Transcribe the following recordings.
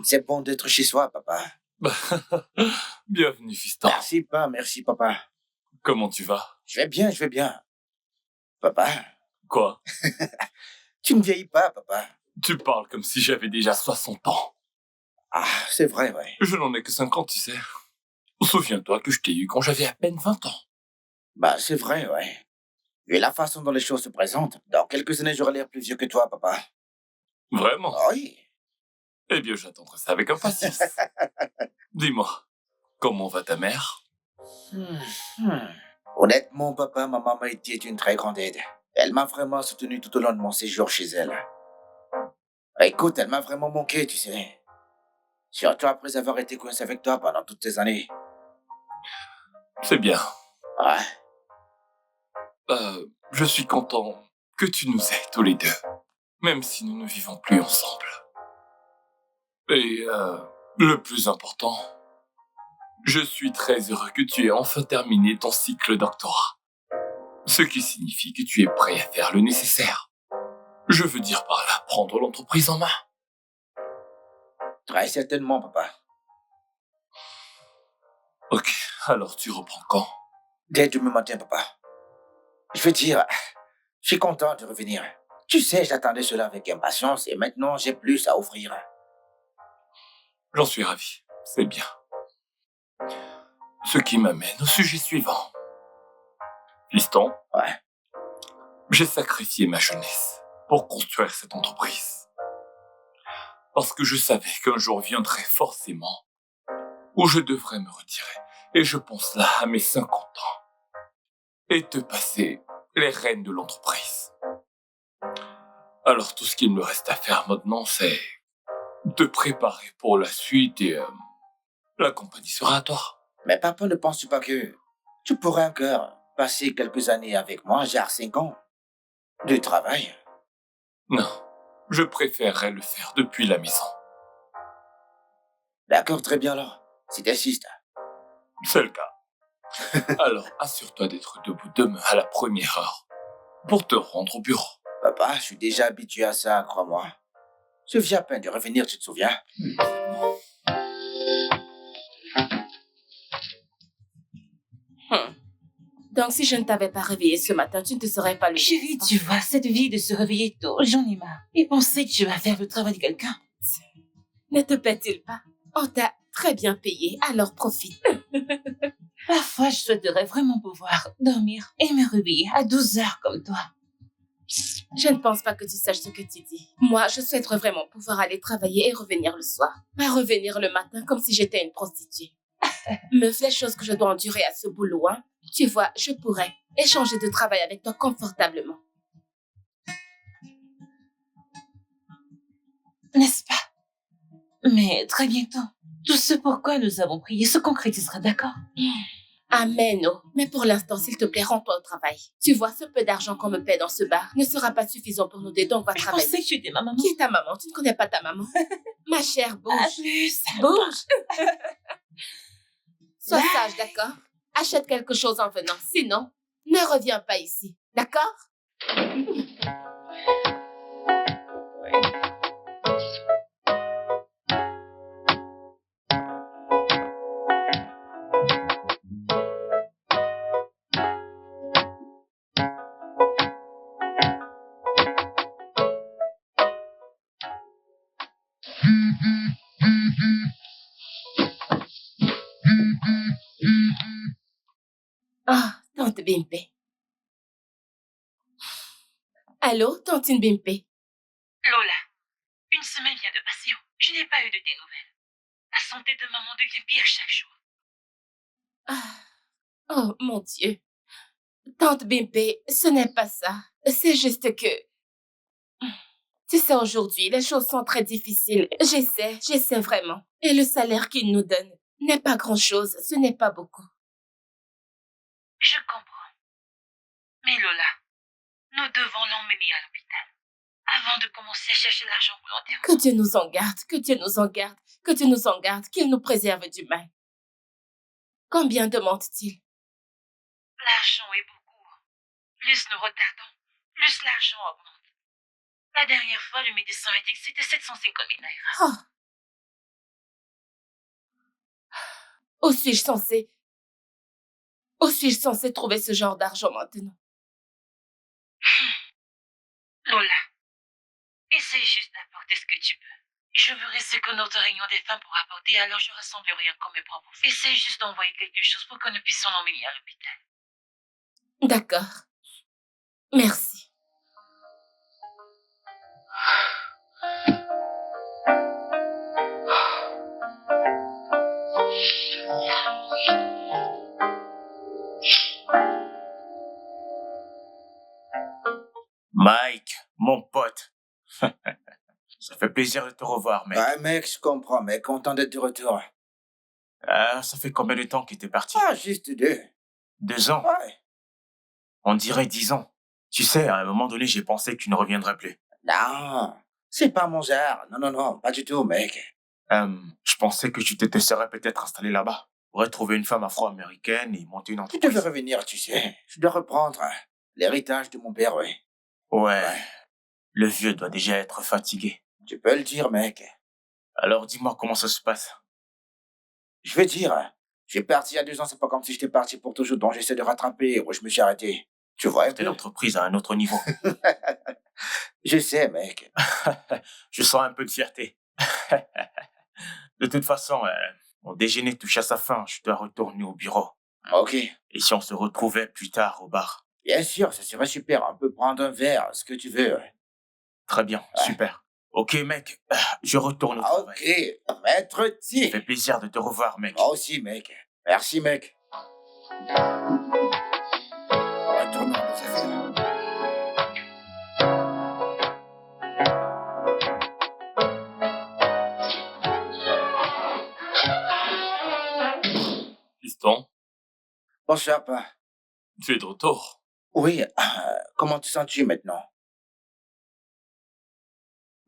C'est bon d'être chez soi, papa. Bienvenue, fiston. Merci, papa. Comment tu vas? Je vais bien. Papa, Quoi? tu ne vieillis pas, papa. Tu parles comme si j'avais déjà 60 ans. Ah, c'est vrai, ouais. Je n'en ai que 50, tu sais. Souviens-toi que je t'ai eu quand j'avais à peine 20 ans. Bah, c'est vrai, ouais. Et la façon dont les choses se présentent, dans quelques années, j'aurai l'air plus vieux que toi, papa. Vraiment? Oui. Eh bien, j'attendrai ça avec impatience. Dis-moi, comment va ta mère? Honnêtement, papa, ma maman était une très grande aide. Elle m'a vraiment soutenu tout au long de mon séjour chez elle. Écoute, elle m'a vraiment manqué, tu sais. Surtout après avoir été coincé avec toi pendant toutes ces années. C'est bien. Ouais. Je suis content que tu nous aies tous les deux, même si nous ne vivons plus ensemble. Et le plus important, je suis très heureux que tu aies enfin terminé ton cycle doctorat. Ce qui signifie que tu es prêt à faire le nécessaire. Je veux dire par là, prendre l'entreprise en main. Très certainement, papa. Ok, alors tu reprends quand? Dès demain matin, papa. Je veux dire, je suis content de revenir. Tu sais, j'attendais cela avec impatience et maintenant j'ai plus à offrir. J'en suis ravi, c'est bien. Ce qui m'amène au sujet suivant. Fiston, Ouais. j'ai sacrifié ma jeunesse pour construire cette entreprise. Parce que je savais qu'un jour viendrait forcément où je devrais me retirer. Et je pense là à mes 50 ans. Et te passer les rênes de l'entreprise. Alors tout ce qu'il me reste à faire maintenant, c'est te préparer pour la suite et la compagnie sera à toi. Mais papa, ne penses-tu pas que tu pourrais encore passer quelques années avec moi, genre 5 ans, de travail? Non, je préférerais le faire depuis la maison. D'accord, très bien alors. Si t'insistes. C'est le cas. Alors assure-toi d'être debout demain à la première heure pour te rendre au bureau. Papa, je suis déjà habitué à ça, crois-moi. Je viens à peine de revenir, tu te souviens? Donc, si je ne t'avais pas réveillé ce matin, tu ne te serais pas levé. Chérie, tu vois, cette vie de se réveiller tôt, j'en ai marre. Et penser que tu vas faire le travail de quelqu'un. Ne te paie-t-il pas? On t'a très bien payé, alors profite. Parfois, je souhaiterais vraiment pouvoir dormir et me réveiller à 12 heures comme toi. Je ne pense pas que tu saches ce que tu dis. Moi, je souhaiterais vraiment pouvoir aller travailler et revenir le soir. Pas revenir le matin comme si j'étais une prostituée. Meuf, les choses que je dois endurer à ce boulot, hein. Tu vois, je pourrais échanger de travail avec toi confortablement. N'est-ce pas? Mais très bientôt, tout ce pourquoi nous avons prié se concrétisera, d'accord? Amen, oh. Mais pour l'instant, s'il te plaît, rends-toi au travail. Tu vois, ce peu d'argent qu'on me paie dans ce bar ne sera pas suffisant pour nous deux, donc va Je travailler. pensais que tu étais ma maman. Qui est ta maman? Tu ne connais pas ta maman. Ma chère, bouge. À plus. Bouge. Sois sage, d'accord? Achète quelque chose en venant. Sinon, ne reviens pas ici. D'accord? Ah, tante Bimpe. Allô, tantine Bimpe? Lola, une semaine vient de passer. Je n'ai pas eu de tes nouvelles. La santé de maman devient pire chaque jour. Ah, oh, mon Dieu. Tante Bimpe, ce n'est pas ça. C'est juste que... Tu sais, aujourd'hui, les choses sont très difficiles. J'essaie vraiment. Et le salaire qu'ils nous donnent n'est pas grand-chose. Ce n'est pas beaucoup. Je comprends. Mais Lola, nous devons l'emmener à l'hôpital avant de commencer à chercher l'argent volontairement. Que Dieu nous en garde, que Dieu nous en garde, que Dieu nous en garde, qu'il nous préserve du mal. Combien demande-t-il? L'argent est beaucoup. Plus nous retardons, plus l'argent augmente. La dernière fois, le médecin a dit que c'était 750 000 naira. Oh, Où suis-je censée... Où suis-je censée trouver ce genre d'argent maintenant? Lola, essaye juste d'apporter ce que tu peux. Je verrai ce que notre réunion des femmes pourra apporter, alors je rassemblerai encore mes propres. Essaye juste d'envoyer quelque chose pour que nous puissions l'emmener à l'hôpital. D'accord. Merci. Mike, mon pote. Ça fait plaisir de te revoir, mec. Ouais, mec, je comprends, mec. Content d'être de retour. Ça fait combien de temps que t'es parti? Ah, juste 2. 2 ans? Ouais. On dirait 10 ans. Tu sais, à un moment donné, j'ai pensé que tu ne reviendrais plus. Non, c'est pas mon genre. Non, non, non, pas du tout, mec. Je pensais que tu te serais peut-être installé là-bas. Pour retrouver une femme afro-américaine et monter une Tu entreprise. devais revenir, tu sais. Je dois reprendre l'héritage de mon père, oui. Ouais. Le vieux doit déjà être fatigué. Tu peux le dire, mec. Alors dis-moi comment ça se passe. Je vais dire, j'ai parti il y a 2 ans, c'est pas comme si j'étais parti pour toujours, donc j'essaie de rattraper où je me suis arrêté. Tu vois un C'était peu? l'entreprise à un autre niveau. Je sais, mec. Je sens un peu de fierté. De toute façon, mon déjeuner touche à sa fin. Je dois retourner au bureau. Ok. Et si on se retrouvait plus tard au bar? Bien sûr, ça serait super. On peut prendre un verre, ce que tu veux. Très bien, super. Ok, mec, je retourne au travail. Ok, maître Ça T. fait plaisir de te revoir, mec. Moi aussi, mec. Merci, mec. Retournons à nos affaires. Fiston, Bonsoir, papa. tu es de retour. Oui, comment te sens-tu maintenant?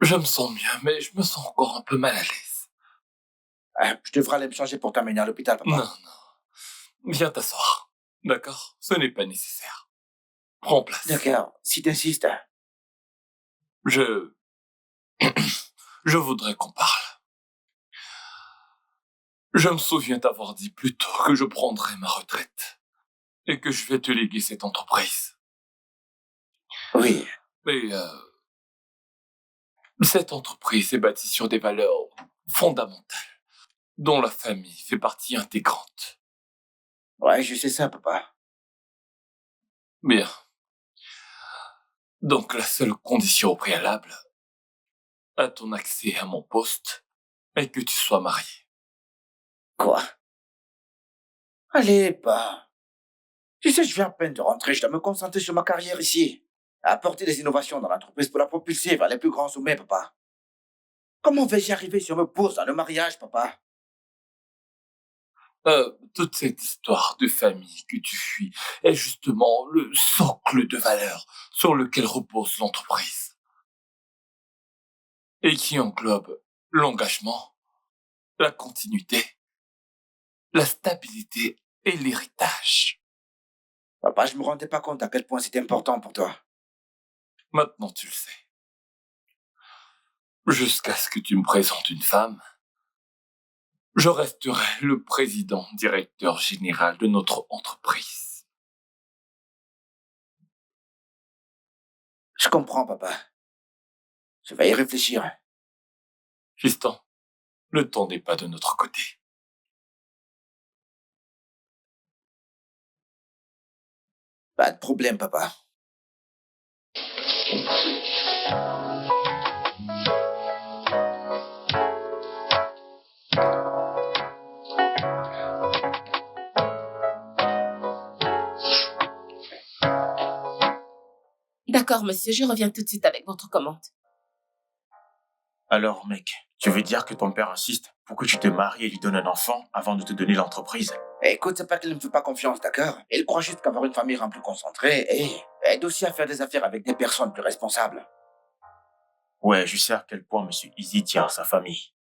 Je me sens bien, mais je me sens encore un peu mal à l'aise. Je devrais aller me changer pour t'amener à l'hôpital, papa. Non, non. Viens t'asseoir. D'accord? Ce n'est pas nécessaire. Prends place. D'accord, si t'insistes. Je voudrais qu'on parle. Je me souviens t'avoir dit plus tôt que je prendrais ma retraite et que je vais te léguer cette entreprise. Oui, Mais cette entreprise est bâtie sur des valeurs fondamentales dont la famille fait partie intégrante. ouais, je sais ça, papa. Bien. Donc la seule condition préalable à ton accès à mon poste est que tu sois marié. Quoi? Allez, pas. Tu sais, je viens à peine de rentrer, je dois me concentrer sur ma carrière ici. Apporter des innovations dans l'entreprise pour la propulser vers les plus grands sommets, papa. Comment vais-je y arriver si on me pose dans le mariage, papa? Toute cette histoire de famille que tu fuis est justement le socle de valeurs sur lequel repose l'entreprise. Et qui englobe l'engagement, la continuité, la stabilité et l'héritage. Papa, je me rendais pas compte à quel point c'était important pour toi. Maintenant tu le sais. Jusqu'à ce que tu me présentes une femme, je resterai le président directeur général de notre entreprise. Je comprends, papa. Je vais y réfléchir. Fiston, le temps n'est pas de notre côté. Pas de problème, papa. D'accord, monsieur, je reviens tout de suite avec votre commande. Alors, mec, tu veux dire que ton père insiste pour que tu te maries et lui donnes un enfant avant de te donner l'entreprise? Écoute, c'est pas qu'il ne me fait pas confiance, d'accord? Il croit juste qu'avoir une famille rend plus concentrée et aide aussi à faire des affaires avec des personnes plus responsables. Ouais, je sais à quel point M. Easy tient à sa famille.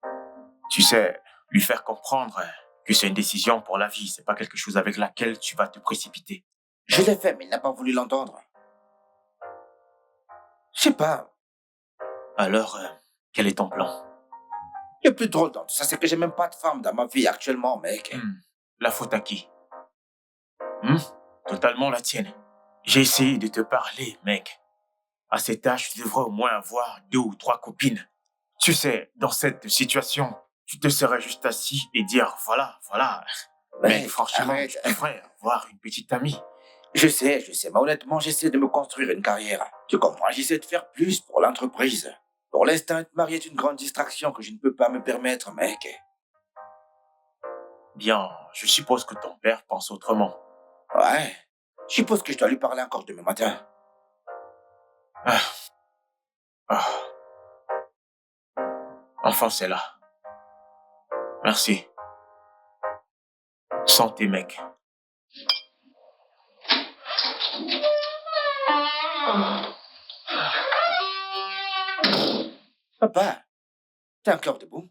Tu sais, lui faire comprendre que c'est une décision pour la vie, c'est pas quelque chose avec laquelle tu vas te précipiter. Je l'ai fait, mais il n'a pas voulu l'entendre. Je sais pas. Alors, quel est ton plan? Le plus drôle dans tout ça, c'est que j'ai même pas de femme dans ma vie actuellement, mec. La faute à qui? Totalement la tienne. J'ai essayé de te parler, mec. À cet âge, tu devrais au moins avoir 2 ou 3 copines. Tu sais, dans cette situation, tu te serais juste assis et dire, voilà. Mec, franchement, arrête. tu devrais avoir une petite amie. Je sais, mais honnêtement, j'essaie de me construire une carrière. Tu comprends, j'essaie de faire plus pour l'entreprise. Pour l'instant, être marié est une grande distraction que je ne peux pas me permettre, mec. Bien, je suppose que ton père pense autrement. Ouais, je suppose que je dois lui parler encore demain matin. Ah. Ah. Enfin, c'est là. Merci. Santé, mec. Papa, t'es encore debout?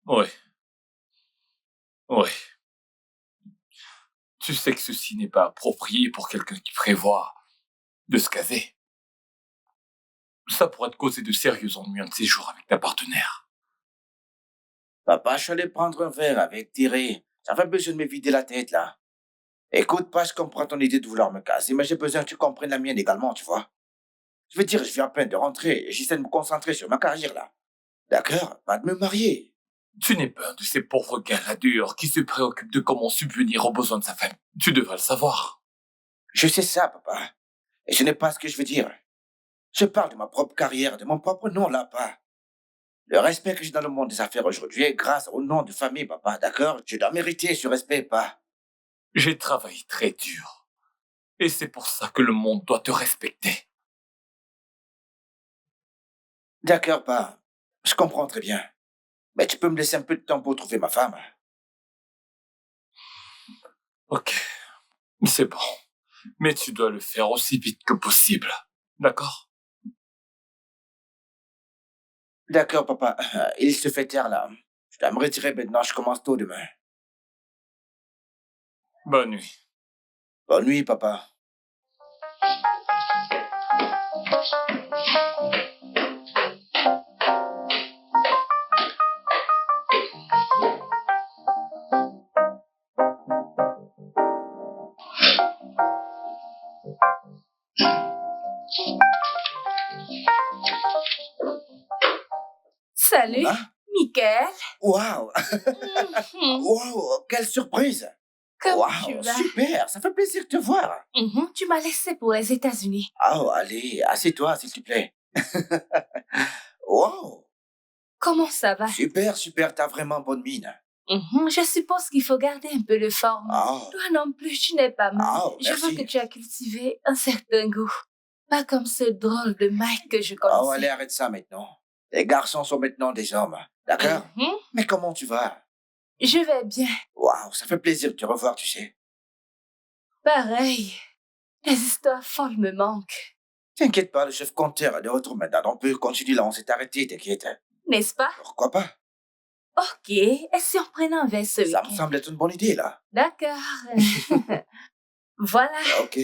Oui, oui. Tu sais que ceci n'est pas approprié pour quelqu'un qui prévoit de se caser. Ça pourrait te causer de sérieux ennuis un de ces jours avec ta partenaire. Papa, je suis allé prendre un verre avec Thierry. J'avais besoin de me vider la tête, là. Écoute, pas, je comprends ton idée de vouloir me caser, mais j'ai besoin que tu comprennes la mienne également, tu vois. Je veux dire, je viens à peine de rentrer et j'essaie de me concentrer sur ma carrière, là. D'accord? Pas de me marier. Tu n'es pas un de ces pauvres galadures qui se préoccupent de comment subvenir aux besoins de sa femme. Tu devrais le savoir. Je sais ça, papa. Et ce n'est pas ce que je veux dire. Je parle de ma propre carrière, de mon propre nom, là, pas. Le respect que j'ai dans le monde des affaires aujourd'hui est grâce au nom de famille, papa, d'accord? Je dois mériter ce respect, pas. J'ai travaillé très dur. Et c'est pour ça que le monde doit te respecter. D'accord, pas. Je comprends très bien. Mais tu peux me laisser un peu de temps pour trouver ma femme. Ok, c'est bon. Mais tu dois le faire aussi vite que possible. D'accord? D'accord, papa. Il se fait tard, là. Je dois me retirer maintenant, je commence tôt demain. Bonne nuit. Bonne nuit, papa. Salut, Hein? Michael. Waouh! Mhm. Waouh! Quelle surprise! Comment tu Waouh! vas? Super! Ça fait plaisir de te voir. Tu m'as laissé pour les États-Unis. Oh, allez, assieds-toi, s'il te plaît. Wow! Comment ça va? Super, t'as vraiment bonne mine. Je suppose qu'il faut garder un peu de forme. Oh, Toi non plus, tu n'es pas mal. Oh, Je vois merci. que tu as cultivé un certain goût. Pas comme ce drôle de Mike que je oh, allez, connaissais. arrête ça maintenant. Les garçons sont maintenant des hommes, d'accord? Mhm. Mais comment tu vas? Je vais bien. Waouh, ça fait plaisir de te revoir, tu sais. Pareil. Les histoires folles me manquent. T'inquiète pas, le chef compteur est de retour maintenant. On peut continuer là, on s'est arrêté, t'inquiète. N'est-ce pas? Pourquoi pas? Ok. Et si on prenait un verre ce Ça me week-end? semble être une bonne idée, là. D'accord. Voilà. Ok.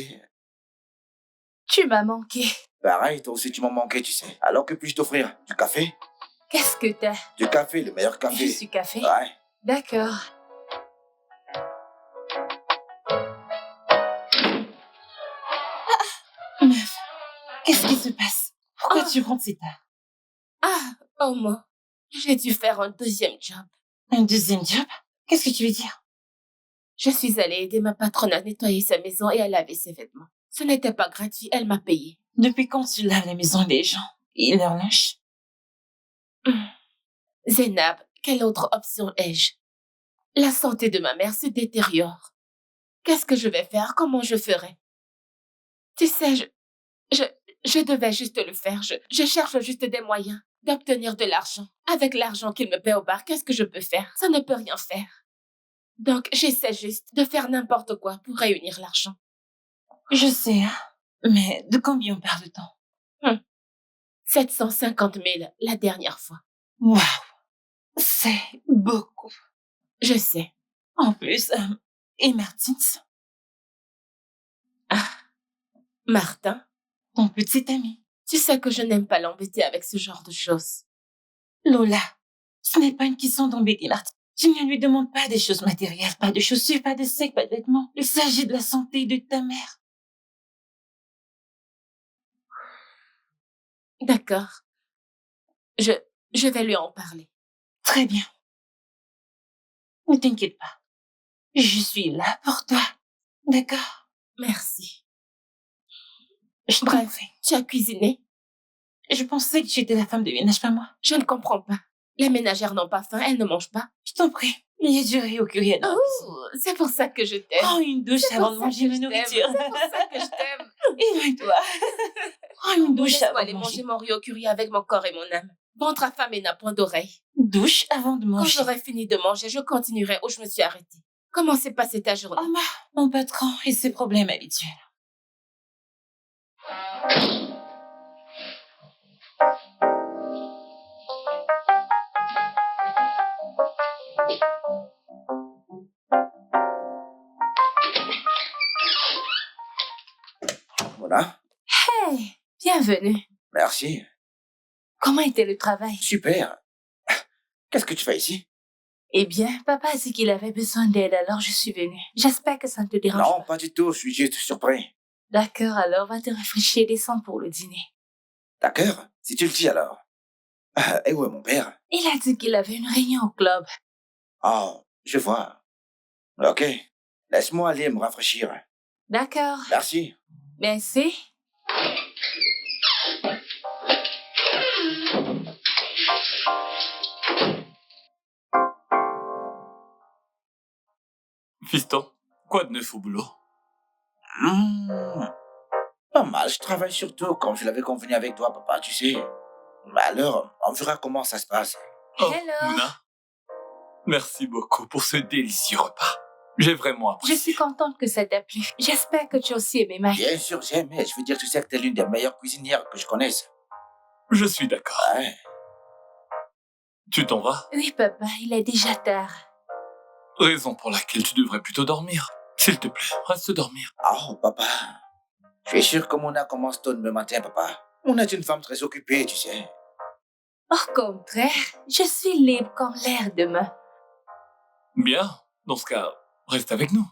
Tu m'as manqué. Pareil, toi aussi tu m'as manqué, tu sais. Alors que puis-je t'offrir? Du café? Qu'est-ce que t'as? Du café, le meilleur Je café. suis café. Ouais. D'accord. Meuf, qu'est-ce qui se passe? Pourquoi Ah. tu rentres si tard? Oh moi. J'ai dû faire un deuxième job. Un deuxième job? Qu'est-ce que tu veux dire? Je suis allée aider ma patronne à nettoyer sa maison et à laver ses vêtements. Ce n'était pas gratuit, elle m'a payé. Depuis quand tu laves la maison des gens et leur linge? Zénab, quelle autre option ai-je? La santé de ma mère se détériore. Qu'est-ce que je vais faire? Comment je ferai? Tu sais, je devais juste le faire. Je cherche juste des moyens d'obtenir de l'argent. Avec l'argent qu'il me paie au bar, qu'est-ce que je peux faire? Ça ne peut rien faire. Donc, j'essaie juste de faire n'importe quoi pour réunir l'argent. Je sais, hein. Mais de combien on parle de temps? 750 000 la dernière fois. Waouh! C'est beaucoup. Je sais. En plus, et Martins, Martin, ton petit ami. tu sais que je n'aime pas l'embêter avec ce genre de choses. Lola, ce n'est pas une question d'embêter Martins. Je ne lui demande pas des choses matérielles, pas de chaussures, pas de sacs, pas de vêtements. Il s'agit de la santé de ta mère. D'accord. Je vais lui en parler. Très bien. Ne t'inquiète pas. Je suis là pour toi. D'accord? Merci. Je t'en Bref, prie. tu as cuisiné? Je pensais que tu étais la femme de ménage, pas moi. Je ne comprends pas. Les ménagères n'ont pas faim, elles ne mangent pas. Je t'en prie. Il y a du riz au curry dans la cuisine. Oh, c'est pour ça que je t'aime. Prends une douche C'est pour avant de ça manger que ma je t'aime. nourriture. C'est pour ça que je t'aime. Éloigne-toi. Prends une douche Laisse-moi avant aller de manger manger. mon riz au curry avec mon corps et mon âme. Ventre affamé n'a point d'oreille. Douche avant de Quand manger. j'aurai fini de manger, je continuerai où je me suis arrêtée. Comment s'est passée ta journée? Oh, mon patron et ses problèmes habituels. Mona, Hey, bienvenue. merci. Comment était le travail? Super. Qu'est-ce que tu fais ici? Eh bien, papa a dit qu'il avait besoin d'aide, alors je suis venue. J'espère que ça ne te dérange Non, pas. pas du tout. Je suis juste surpris. D'accord, alors va te réfléchir et descends pour le dîner. D'accord, si tu le dis alors. Et où est mon père? Il a dit qu'il avait une réunion au club. Oh, je vois. Ok. Laisse-moi aller me rafraîchir. D'accord. Merci. Merci. Fiston, quoi de neuf au boulot? Pas mal, je travaille surtout comme je l'avais convenu avec toi, papa, tu sais. Mais alors, on verra comment ça se passe. Oh, Hello. Mouna, merci beaucoup pour ce délicieux repas. J'ai vraiment Je apprécié. suis contente que ça t'a plu. J'espère que tu as aussi aimé Mike. Bien sûr, j'aimais. Je veux dire, tu sais que t'es l'une des meilleures cuisinières que je connaisse. Je suis d'accord. Ouais. Tu t'en vas? Oui, papa, il est déjà tard. Raison pour laquelle tu devrais plutôt dormir. S'il te plaît, reste dormir. Oh, papa. Je suis sûr que Mona commence tôt demain matin, papa. Mona est une femme très occupée, tu sais. Au contraire, je suis libre comme l'air demain. Bien, dans ce cas, reste avec nous.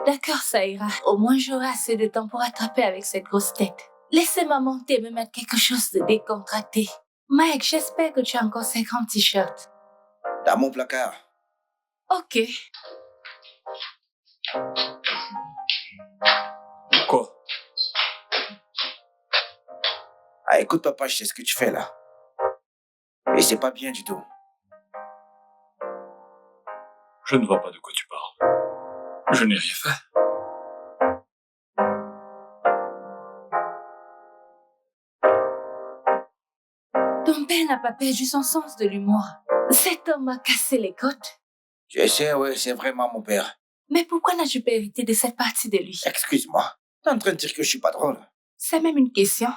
D'accord, ça ira. Au moins, j'aurai assez de temps pour attraper avec cette grosse tête. Laissez-moi monter et me mettre quelque chose de décontracté. Mike, j'espère que tu as encore ces grands t-shirts. Dans mon placard. Ok. Quoi? Ah, écoute, papa, je sais ce que tu fais là. Et c'est pas bien du tout. Je ne vois pas de quoi tu parles. Je n'ai rien fait. Ton père n'a pas perdu son sens de l'humour. Cet homme m'a cassé les côtes. Je sais, ouais, c'est vraiment mon père. Mais pourquoi n'as-tu pas hérité de cette partie de lui? Excuse-moi. T'es en train de dire que je suis pas drôle. C'est même une question.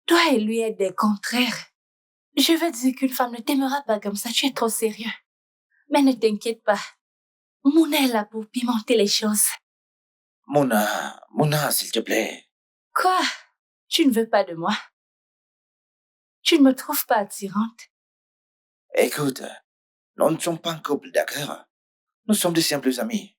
Toi et lui êtes des contraires. Je veux dire qu'une femme ne t'aimera pas comme ça, tu es trop sérieux. Mais ne t'inquiète pas. Mouna est là pour pimenter les choses. Mona, s'il te plaît. Quoi? Tu ne veux pas de moi? Tu ne me trouves pas attirante? Écoute, nous ne sommes pas un couple, d'accord? Nous sommes de simples amis.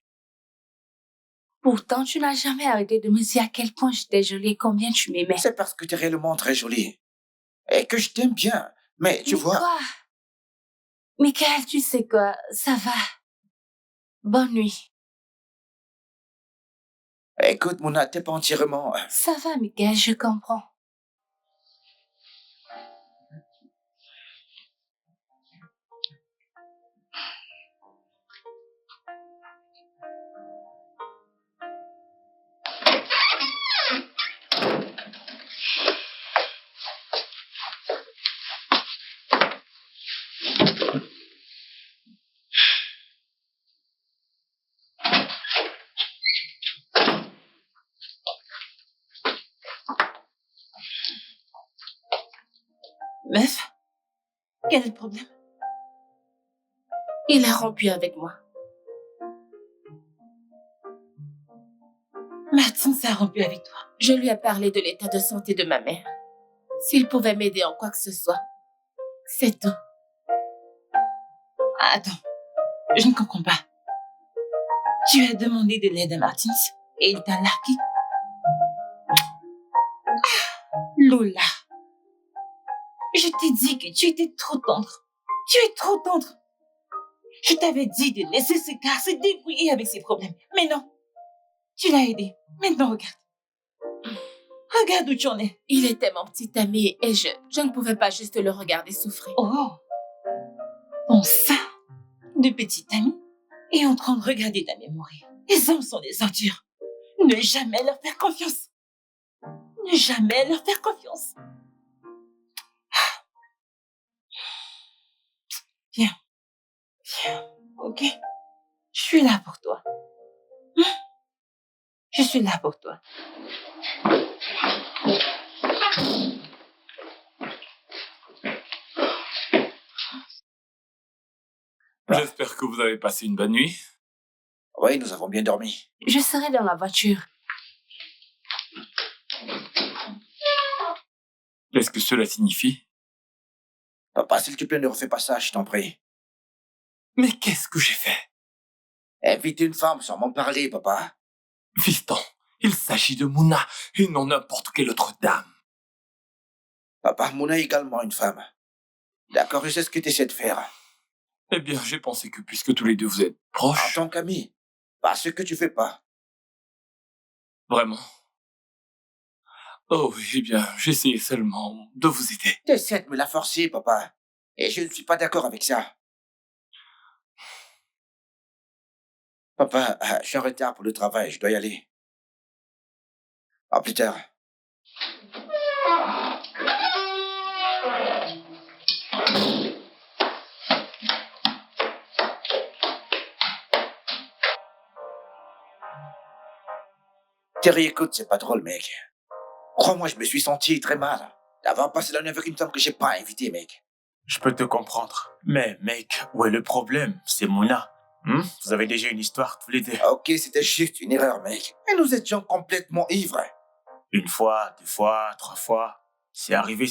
Pourtant, tu n'as jamais arrêté de me dire à quel point j'étais jolie et combien tu m'aimais. C'est parce que tu es réellement très jolie. Et que je t'aime bien. Mais tu Mais vois... quoi? Michael, tu sais quoi? Ça va. Bonne nuit. Écoute, Mona, t'es pas entièrement... Ça va, Michael, je comprends. Meuf, quel est le problème? Il a rompu avec moi. Martin s'est rompu avec toi. Je lui ai parlé de l'état de santé de ma mère. S'il pouvait m'aider en quoi que ce soit. C'est tout. Attends, je ne comprends pas. Tu as demandé de l'aide à Martins et il t'a largué. Lola, je t'ai dit que tu étais trop tendre. Tu es trop tendre. Je t'avais dit de laisser ce gars se débrouiller avec ses problèmes. Mais non, tu l'as aidé. Maintenant, regarde. Regarde où tu en es. Il était mon petit ami et je ne pouvais pas juste le regarder souffrir. Oh, ton sein de petit ami est en train de regarder ta mémoire. Les hommes sont des ordures. Ne jamais leur faire confiance. Ne jamais leur faire confiance. Viens. Viens, ok? Je suis là pour toi. Je suis là pour toi. J'espère que vous avez passé une bonne nuit. Oui, nous avons bien dormi. Je serai dans la voiture. Qu'est-ce que cela signifie? Papa, s'il te plaît, ne refais pas ça, je t'en prie. Mais qu'est-ce que j'ai fait? Invite une femme sans m'en parler, papa. Fiston, il s'agit de Mouna et non n'importe quelle autre dame. Papa, Mouna est également une femme. D'accord, je sais ce que tu essaies de faire. Eh bien, j'ai pensé que puisque tous les deux vous êtes En proches... tant qu'ami, pas ce que tu fais pas. Vraiment? Oh oui, eh bien, j'essayais seulement de vous aider. Tu essaies de me la forcer, papa. Et je ne suis pas d'accord avec ça. Papa, je suis en retard pour le travail, je dois y aller. À plus tard. Thierry, écoute, c'est pas drôle, mec. Crois-moi, je me suis senti très mal d'avoir passé la nuit avec une femme que j'ai pas invitée, mec. Je peux te comprendre. Mais, mec, où est le problème? C'est Mouna. Vous avez déjà une histoire tous les deux. Ok, c'était juste une erreur, mec. Mais nous étions complètement ivres. Une fois, 2 fois, 3 fois. C'est arrivé,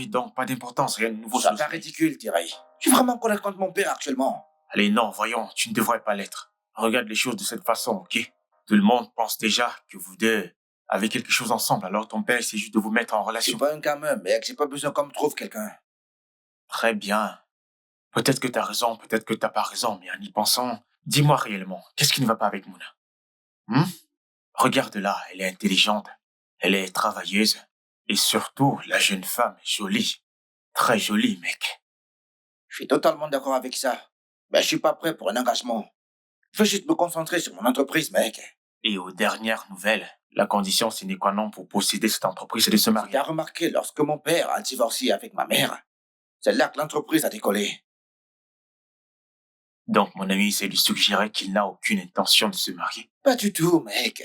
donc pas d'importance, rien de nouveau. Ça paraît ridicule, Thierry. Je suis vraiment colère contre mon père actuellement. Allez, non, voyons, tu ne devrais pas l'être. Regarde les choses de cette façon, ok? Tout le monde pense déjà que vous deux avez quelque chose ensemble, alors ton père essaie juste de vous mettre en Je suis relation. pas un gamin, mec. J'ai pas besoin qu'on me trouve quelqu'un. Très bien. Peut-être que t'as raison, peut-être que t'as pas raison, mais en y pensant, dis-moi réellement, qu'est-ce qui ne va pas avec Mouna? Regarde-la, elle est intelligente, elle est travailleuse, et surtout, la jeune femme est jolie. Très jolie, mec. Je suis totalement d'accord avec ça. Mais je suis pas prêt pour un engagement. Je veux juste me concentrer sur mon entreprise, mec. Et aux dernières nouvelles, la condition sine qua non pour posséder cette entreprise, c'est de se Tu marier. as remarqué, lorsque mon père a divorcé avec ma mère, c'est là que l'entreprise a décollé. Donc, mon ami essaie de lui suggérer qu'il n'a aucune intention de se marier. Pas du tout, mec.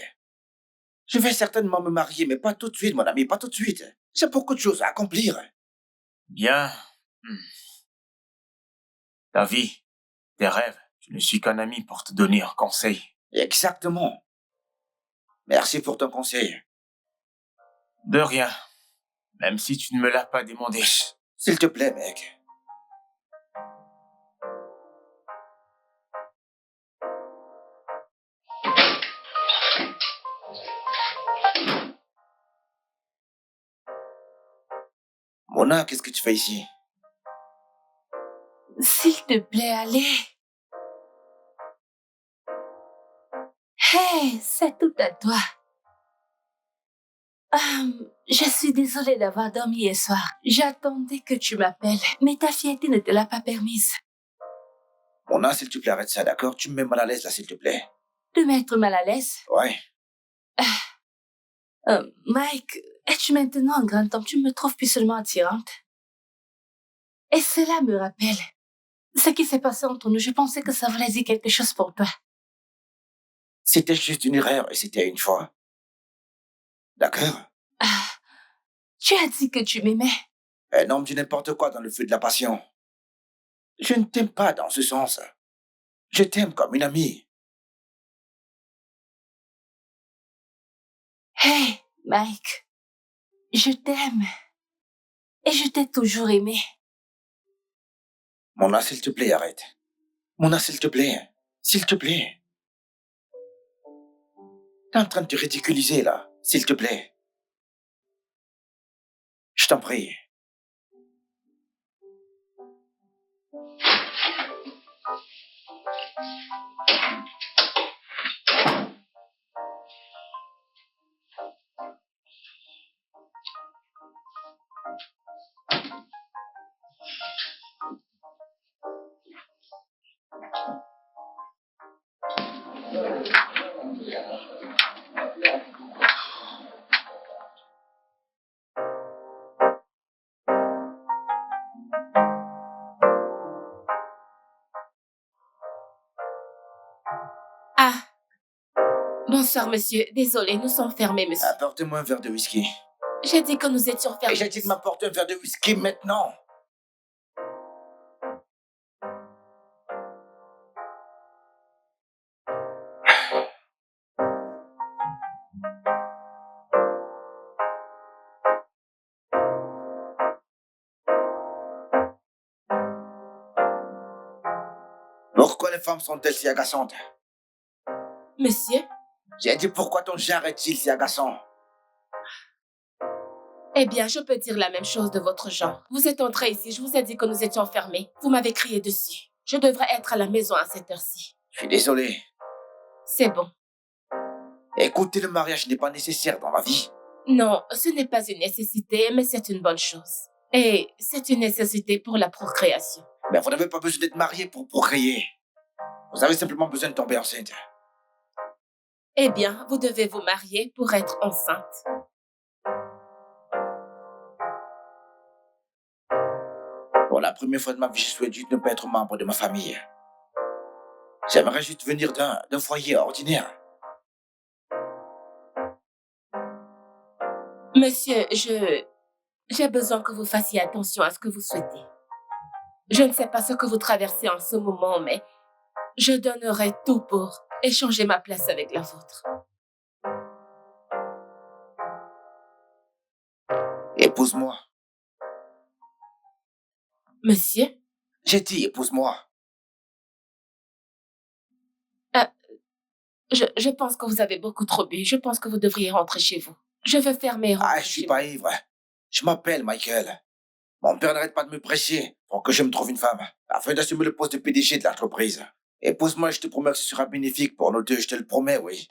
Je vais certainement me marier, mais pas tout de suite, mon ami, pas tout de suite. J'ai beaucoup de choses à accomplir. Bien. Ta vie, tes rêves, je ne suis qu'un ami pour te donner un conseil. Exactement. Merci pour ton conseil. De rien. Même si tu ne me l'as pas demandé. S'il te plaît, mec. Mona, qu'est-ce que tu fais ici? S'il te plaît, allez. Hey, c'est tout à toi. Je suis désolée d'avoir dormi hier soir. J'attendais que tu m'appelles, mais ta fierté ne te l'a pas permise. Mona, s'il te plaît, arrête ça, d'accord? Tu me mets mal à l'aise, là, s'il te plaît. De mettre mal à l'aise. Ouais. Mike, es-tu maintenant un grand homme? Tu me trouves plus seulement attirante. Et cela me rappelle ce qui s'est passé entre nous. Je pensais que ça voulait dire quelque chose pour toi. C'était juste une erreur et c'était une fois. D'accord? Tu as dit que tu m'aimais. Un homme dit n'importe quoi dans le feu de la passion. Je ne t'aime pas dans ce sens. Je t'aime comme une amie. Hey, Mike, je t'aime. Et je t'ai toujours aimé. Mona, s'il te plaît, arrête. Mona, s'il te plaît. S'il te plaît. T'es en train de te ridiculiser, là. S'il te plaît. Je t'en prie. Ah, bonsoir, monsieur. Désolé, nous sommes fermés, monsieur. Apporte-moi un verre de whisky. J'ai dit que nous étions fermés. Et j'ai dit de m'apporter un verre de whisky maintenant. Pourquoi les femmes sont-elles si agaçantes? Monsieur? J'ai dit pourquoi ton genre est-il si agaçant? Eh bien, je peux dire la même chose de votre genre. Vous êtes entré ici, je vous ai dit que nous étions fermés. Vous m'avez crié dessus. Je devrais être à la maison à cette heure-ci. Je suis désolé. C'est bon. Écoutez, le mariage n'est pas nécessaire dans la vie. Non, ce n'est pas une nécessité, mais c'est une bonne chose. Et c'est une nécessité pour la procréation. Mais vous n'avez pas besoin d'être marié pour procréer. Vous avez simplement besoin de tomber enceinte. Eh bien, vous devez vous marier pour être enceinte. Pour la première fois de ma vie, je souhaite juste ne pas être membre de ma famille. J'aimerais juste venir d'un foyer ordinaire. Monsieur, j'ai besoin que vous fassiez attention à ce que vous souhaitez. Je ne sais pas ce que vous traversez en ce moment, mais je donnerai tout pour échanger ma place avec la vôtre. Épouse-moi. Monsieur? J'ai dit épouse-moi. Je pense que vous avez beaucoup trop bu. Je pense que vous devriez rentrer chez vous. Je veux fermer et rentrer Je suis chez pas ivre. Je m'appelle Michael. Mon père n'arrête pas de me presser pour que je me trouve une femme, afin d'assumer le poste de PDG de l'entreprise. Épouse-moi, je te promets que ce sera bénéfique pour nous deux, je te le promets, oui.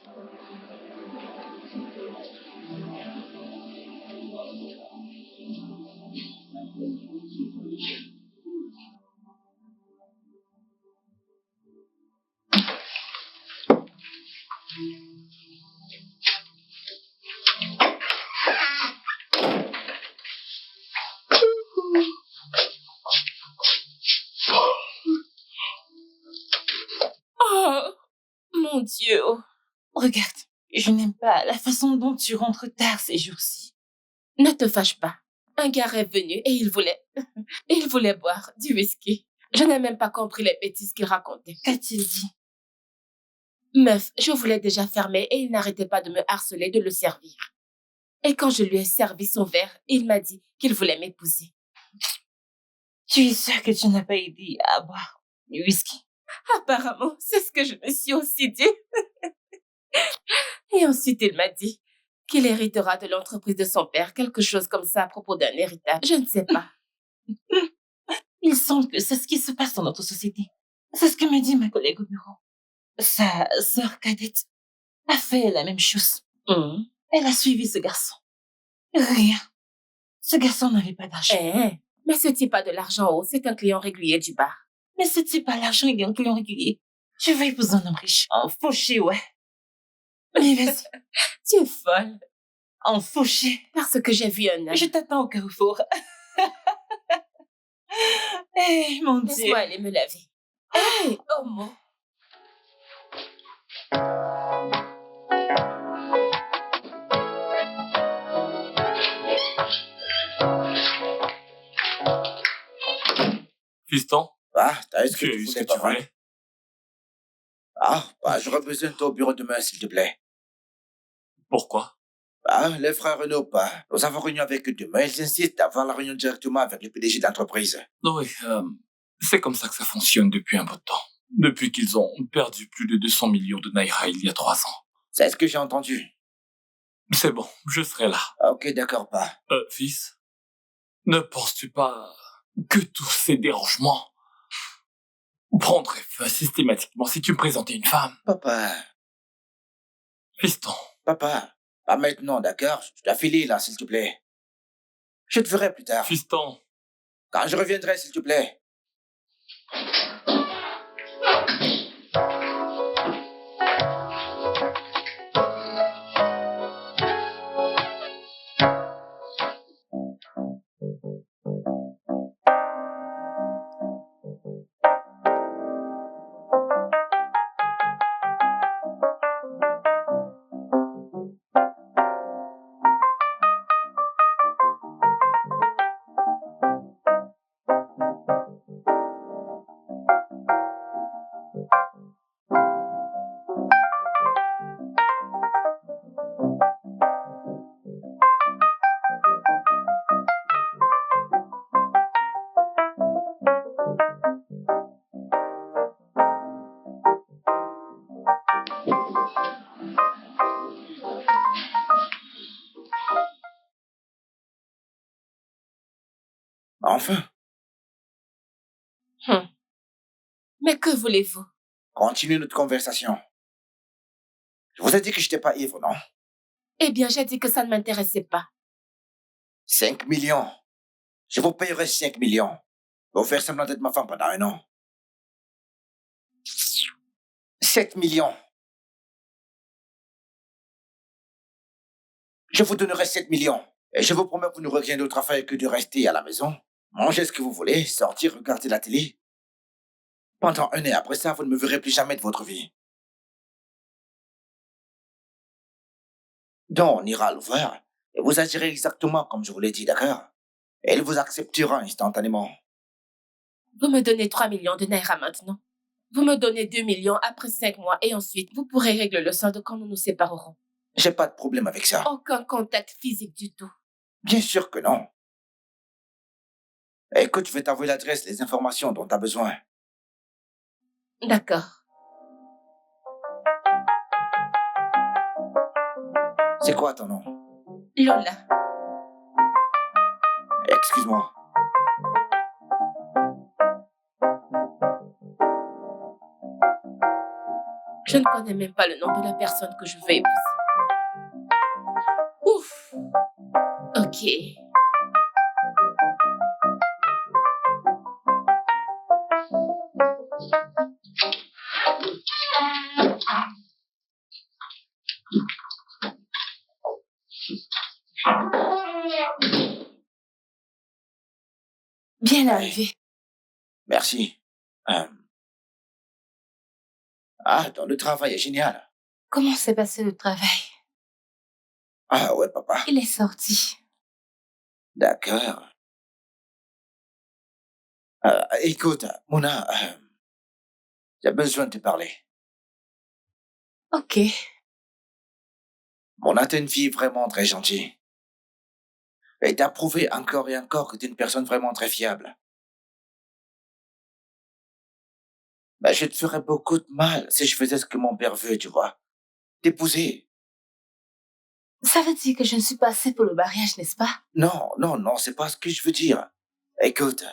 Oh, mon Dieu. Regarde, je n'aime pas la façon dont tu rentres tard ces jours-ci. Ne te fâche pas. Un gars est venu et il voulait boire du whisky. Je n'ai même pas compris les bêtises qu'il racontait. Qu'a-t-il dit? Meuf, je voulais déjà fermer et il n'arrêtait pas de me harceler de le servir. Et quand je lui ai servi son verre, il m'a dit qu'il voulait m'épouser. Tu es sûre que tu n'as pas aidé à boire du whisky? Apparemment, c'est ce que je me suis aussi dit. Et ensuite, il m'a dit qu'il héritera de l'entreprise de son père, quelque chose comme ça à propos d'un héritage. Je ne sais pas. Il semble que c'est ce qui se passe dans notre société. C'est ce que me dit ma collègue au bureau. Sa sœur cadette a fait la même chose. Elle a suivi ce garçon. Rien. Ce garçon n'avait pas d'argent. Mais ce type a de l'argent haut, c'est un client régulier du bar. Mais ce type a l'argent, il est un client régulier. Je vais épouser un homme riche. En fauché, ouais. Mais vas-y. Tu es folle. En fauché. Parce que j'ai vu un homme. Je t'attends au carrefour. Eh, mon Dieu. Laisse-moi aller me laver. Hey, homo. Fiston, T'as eu ce que tu as tu eu ce voulais, que tu papa. voulais. J'aurais besoin de toi au bureau demain, s'il te plaît. Pourquoi? Les frères Renault, nous avons réunion avec eux demain. Ils insistent d'avoir la réunion directement avec le PDG de l'entreprise. Oui, c'est comme ça que ça fonctionne depuis un bout de temps. depuis qu'ils ont perdu plus de 200 millions de Naira il y a 3 ans. C'est ce que j'ai entendu. C'est bon, je serai là. Ok, d'accord, pas. Fils, ne penses-tu pas que tous ces dérangements prendraient fin systématiquement si tu me présentais une femme? Papa, Fiston, papa, pas maintenant, d'accord? Je dois filer, là, s'il te plaît. Je te verrai plus tard. fiston. Quand je reviendrai, s'il te plaît. Enfin, Mais que voulez-vous? continue notre conversation. Je vous ai dit que je n'étais pas ivre, non? Eh bien, j'ai dit que ça ne m'intéressait pas. 5 millions. Je vous payerai 5 millions. Pour faire semblant d'être ma femme pendant 1 an. 7 millions. Je vous donnerai 7 millions. Et je vous promets que vous n'aurez rien d'autre à faire que de rester à la maison, manger ce que vous voulez, sortir, regarder la télé. Pendant 1 an, après ça, vous ne me verrez plus jamais de votre vie. Donc, on ira à l'ouvert et vous agirez exactement comme je vous l'ai dit, d'accord? Et il vous acceptera instantanément. Vous me donnez 3 millions de Naira maintenant. Vous me donnez 2 millions après 5 mois et ensuite, vous pourrez régler le solde quand nous nous séparerons. J'ai pas de problème avec ça. Aucun contact physique du tout. Bien sûr que non. Écoute, je vais t'envoyer l'adresse, les informations dont tu as besoin. D'accord. C'est quoi ton nom? Lola. Excuse-moi. Je ne connais même pas le nom de la personne que je veux épouser. Ouf. Ok. Bien arrivé. Merci. Ah, ton le travail est génial. Comment s'est passé le travail? Ah ouais, papa. Il est sorti. D'accord. Écoute, Mona, j'ai besoin de te parler. Ok. Mona, t'es une fille vraiment très gentille. Et t'as prouvé encore et encore que t'es une personne vraiment très fiable. Ben, je te ferais beaucoup de mal si je faisais ce que mon père veut, tu vois. T'épouser. Ça veut dire que je ne suis pas assez pour le mariage, n'est-ce pas? Non, non, non, c'est pas ce que je veux dire. Écoute,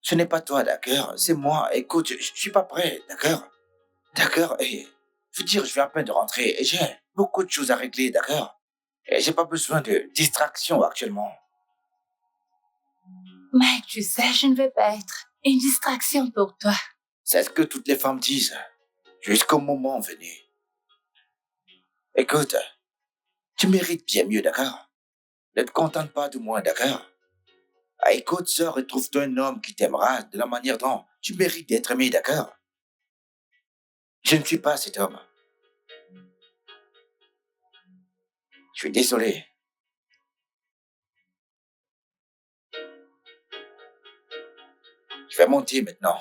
ce n'est pas toi, d'accord? C'est moi. Écoute, je suis pas prêt, d'accord? D'accord? Et je veux dire, je viens à peine de rentrer et j'ai beaucoup de choses à régler, d'accord? Et j'ai pas besoin de distraction actuellement. Mike, tu sais, je ne vais pas être une distraction pour toi. C'est ce que toutes les femmes disent, jusqu'au moment venu. Écoute, tu mérites bien mieux, d'accord? Ne te contente pas de moi, d'accord? Ah, écoute, sors et trouve-toi un homme qui t'aimera de la manière dont tu mérites d'être aimé, d'accord? Je ne suis pas cet homme. Je suis désolé. Je vais monter maintenant.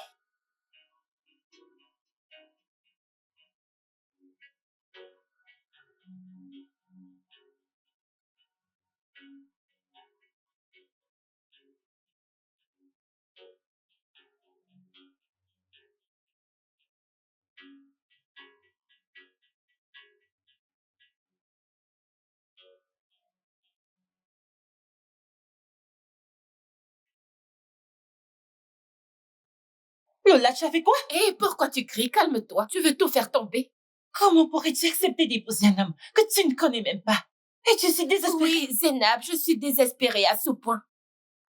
Lola, tu as fait quoi? Hé, pourquoi tu cries? Calme-toi. Tu veux tout faire tomber. Comment pourrais-tu accepter d'épouser un homme que tu ne connais même pas? Et tu suis désespérée. Oui, Zénab, je suis désespérée à ce point.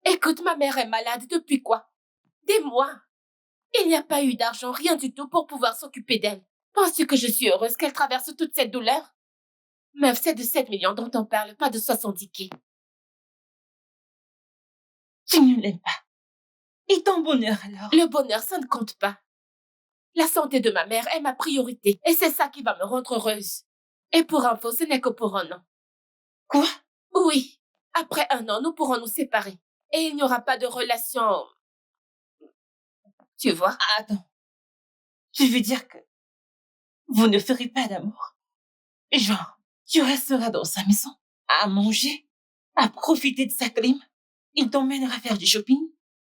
Écoute, ma mère est malade depuis quoi? Des mois. Il n'y a pas eu d'argent, rien du tout pour pouvoir s'occuper d'elle. Penses-tu que je suis heureuse qu'elle traverse toute cette douleur? Meuf, c'est de 7 millions dont on parle, pas de 70K. Tu ne l'aimes pas. Et ton bonheur alors? Le bonheur, ça ne compte pas. La santé de ma mère est ma priorité et c'est ça qui va me rendre heureuse. Et pour info, ce n'est que pour un an. Quoi? Oui. Après un an, nous pourrons nous séparer. Et il n'y aura pas de relation... Tu vois? Attends. Je veux dire que vous ne ferez pas d'amour. Genre, tu resteras dans sa maison, à manger, à profiter de sa clim. Il t'emmènera faire du shopping.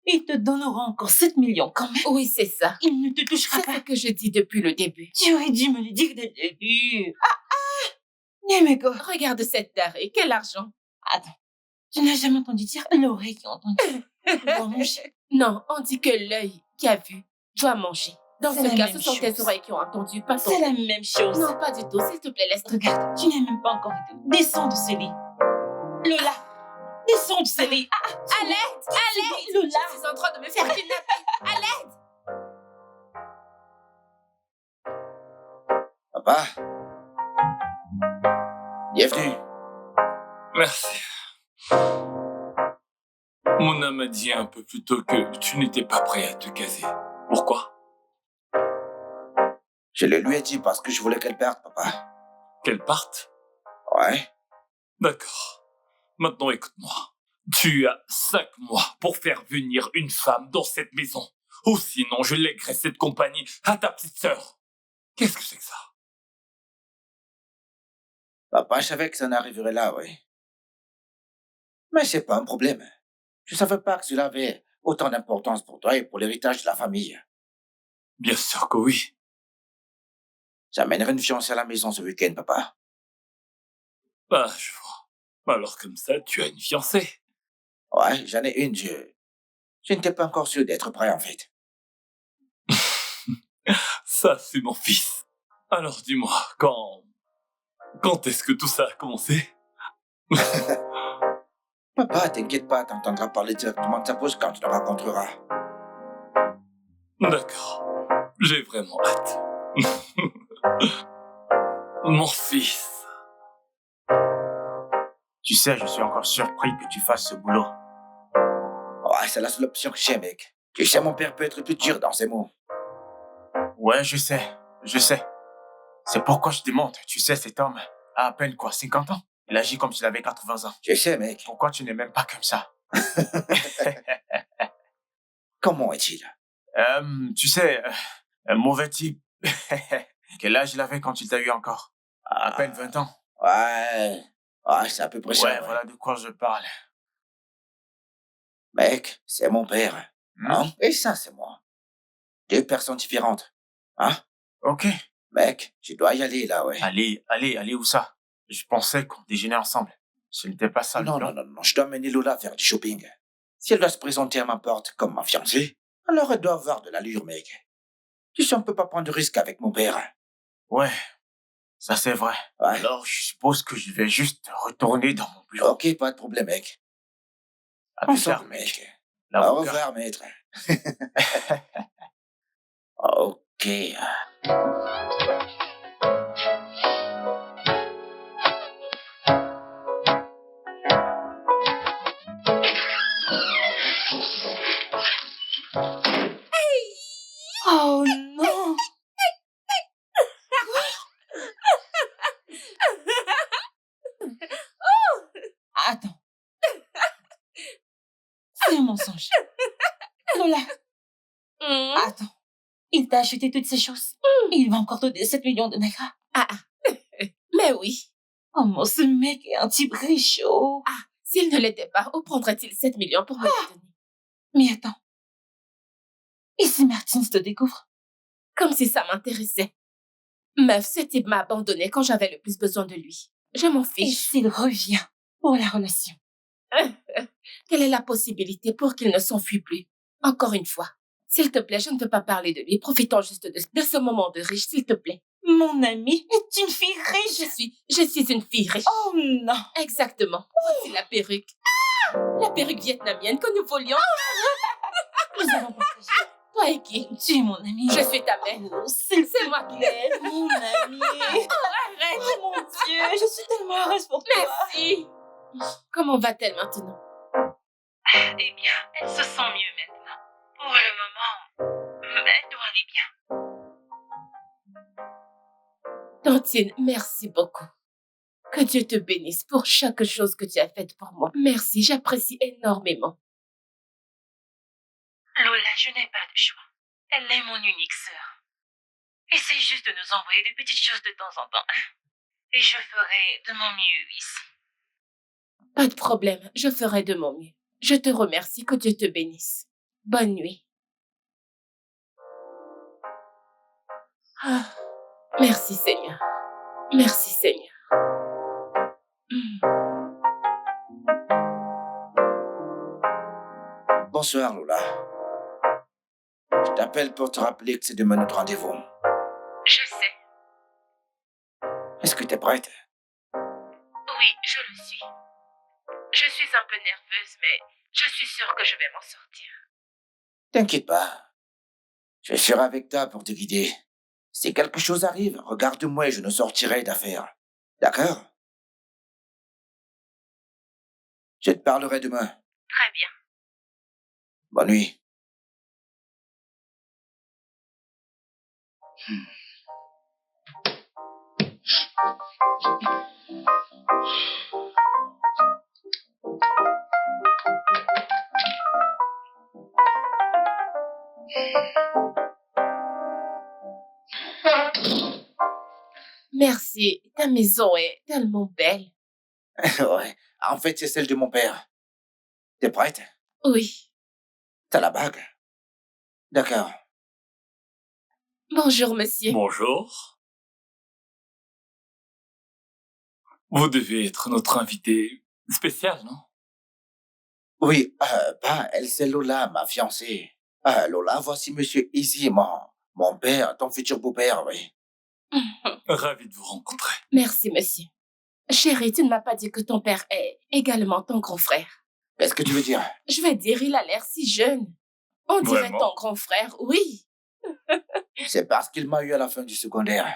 Il te donnera encore 7 millions quand même. Oui, c'est ça. Il ne te touchera C'est pas. ce que je dis depuis le début. Tu aurais dû me le dire dès le début. Nemeko. Regarde cette tarée, quel argent. Attends. Tu n'as jamais entendu dire l'oreille qui a entendu. Dois manger. Non, on dit que l'œil qui a vu doit manger. Dans C'est ce la cas, même ce sont tes chose. oreilles qui ont entendu, pas ton... C'est la même chose. Non, pas du tout. S'il te plaît, laisse tomber. Regarde, tu n'es même pas encore et tout. Descends de ce lit. Lola, descends de ce lit. À l'aide! À l'aide! Lola. Je suis en train de me faire kidnapper. À l'aide! Papa? Bienvenue. Merci. Mona m'a dit un peu plus tôt que tu n'étais pas prêt à te caser. Pourquoi? Je le lui ai dit parce que je voulais qu'elle parte, papa. Qu'elle parte? Ouais. D'accord. Maintenant, écoute-moi. Tu as 5 mois pour faire venir une femme dans cette maison. Ou sinon, je lèguerai cette compagnie à ta petite sœur. Qu'est-ce que c'est que ça? Papa, je savais que ça en arriverait là, oui. Mais c'est pas un problème. Je savais pas que cela avait autant d'importance pour toi et pour l'héritage de la famille. Bien sûr que oui. J'amènerai une fiancée à la maison ce week-end, papa. Bah, je vois. Alors comme ça, tu as une fiancée. Ouais, j'en ai une, je n'étais pas encore sûr d'être prêt, en fait. Ça, c'est mon fils. Alors dis-moi, quand est-ce que tout ça a commencé? Papa, t'inquiète pas, t'entendras parler directement de sa bouche quand tu le rencontreras. D'accord. J'ai vraiment hâte. Mon fils. Tu sais, je suis encore surpris que tu fasses ce boulot. Ouais, c'est la seule option que j'ai, mec. Tu sais, mon père peut être plus dur dans ses mots. Ouais, je sais. C'est pourquoi je te demande. Tu sais, cet homme a à peine quoi, 50 ans? Il agit comme s'il avait 80 ans. Je sais, mec. Pourquoi tu n'es même pas comme ça? Comment est-il? Tu sais, un mauvais type. Quel âge il avait quand il t'a eu encore? À peine 20 ans. Ouais, c'est à peu près ça. Ouais, voilà de quoi je parle. Mec, c'est mon père. Hein? Et ça, c'est moi. 2 personnes différentes. Hein? Ok. Mec, je dois y aller, là, ouais. Allez, où ça? Je pensais qu'on déjeunait ensemble. Ce n'était pas ça le Non, plan. non, je dois amener Lola faire du shopping. Si elle doit se présenter à ma porte comme ma fiancée, alors elle doit avoir de l'allure, mec. Tu sais, on peut pas prendre de risque avec mon père. Ouais, ça c'est vrai. Ouais. Alors, je suppose que je vais juste retourner dans mon bureau. Ok, pas de problème, mec. À plus tard, Ensemble, mec. Au L'avocat. revoir, maître. Ok. Oh non! Attends. C'est un mensonge. Lola, attends. Il t'a acheté toutes ces choses. Il va encore te donner 7 millions de nègres. Mais oui. Oh mon, ce mec est un type riche. Oh. S'il ne l'était pas, où prendrait-il 7 millions pour me le donner? Mais attends. Et si Martins te découvre? Comme si ça m'intéressait. Meuf, ce type m'a abandonné quand j'avais le plus besoin de lui. Je m'en Et fiche. s'il revient pour la relation? Quelle est la possibilité pour qu'il ne s'enfuit plus? Encore une fois. S'il te plaît, je ne veux pas parler de lui. Profitons juste de ce moment de riche, s'il te plaît. Mon amie est une fille riche. Je suis une fille riche. Oh non. Exactement. Voici la perruque. La perruque vietnamienne que nous voulions. Nous allons partager. Toi et qui? Tu es mon amie. Je suis ta mère. Oh, s'il C'est moi qui l'aime. mon amie. Arrête. Oh mon Dieu, je suis tellement heureuse pour toi. Merci. Comment va-t-elle maintenant? Eh bien, elle se sent mieux maintenant. Pour le moment, elle doit aller bien. Tantine, merci beaucoup. Que Dieu te bénisse pour chaque chose que tu as faite pour moi. Merci, j'apprécie énormément. Lola, je n'ai pas de choix. Elle est mon unique sœur. Essaye juste de nous envoyer des petites choses de temps en temps, hein? Et je ferai de mon mieux ici. Pas de problème, je ferai de mon mieux. Je te remercie, que Dieu te bénisse. Bonne nuit. Ah, merci Seigneur. Merci Seigneur. Bonsoir, Lola. Je t'appelle pour te rappeler que c'est demain notre rendez-vous. Je sais. Est-ce que t'es prête? Oui, je le suis. Je suis un peu nerveuse, mais je suis sûre que je vais m'en sortir. T'inquiète pas. Je serai avec toi pour te guider. Si quelque chose arrive, regarde-moi et je nous sortirai d'affaire. D'accord? Je te parlerai demain. Très bien. Bonne nuit. Merci, ta maison est tellement belle. Ouais. En fait, c'est celle de mon père. T'es prête? Oui. T'as la bague? D'accord. Bonjour, monsieur. Bonjour. Vous devez être notre invité spécial, non? Oui, elle, c'est Lola, ma fiancée. Lola, voici monsieur Izzy, mon père, ton futur beau-père, oui. Ravi de vous rencontrer. Merci, monsieur. Chérie, tu ne m'as pas dit que ton père est également ton grand frère. Qu'est-ce que tu veux dire? Je vais dire, il a l'air si jeune. On dirait Vraiment? ton grand frère, oui. C'est parce qu'il m'a eu à la fin du secondaire.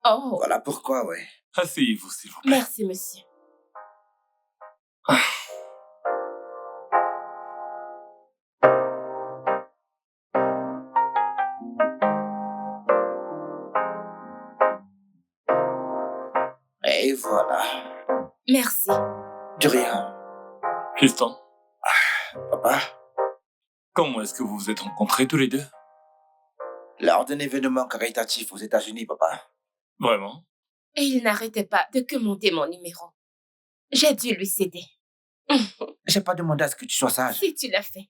Oh, Voilà pourquoi, oui. Asseyez-vous, s'il vous plaît. merci, monsieur. Et voilà. Merci. De rien. Fiston, Papa, comment est-ce que vous vous êtes rencontrés tous les deux? lors d'un événement caritatif aux États-Unis, papa. Vraiment? Et il n'arrêtait pas de commander mon numéro. J'ai dû lui céder. J'ai pas demandé à ce que tu sois sage. Si tu l'as fait.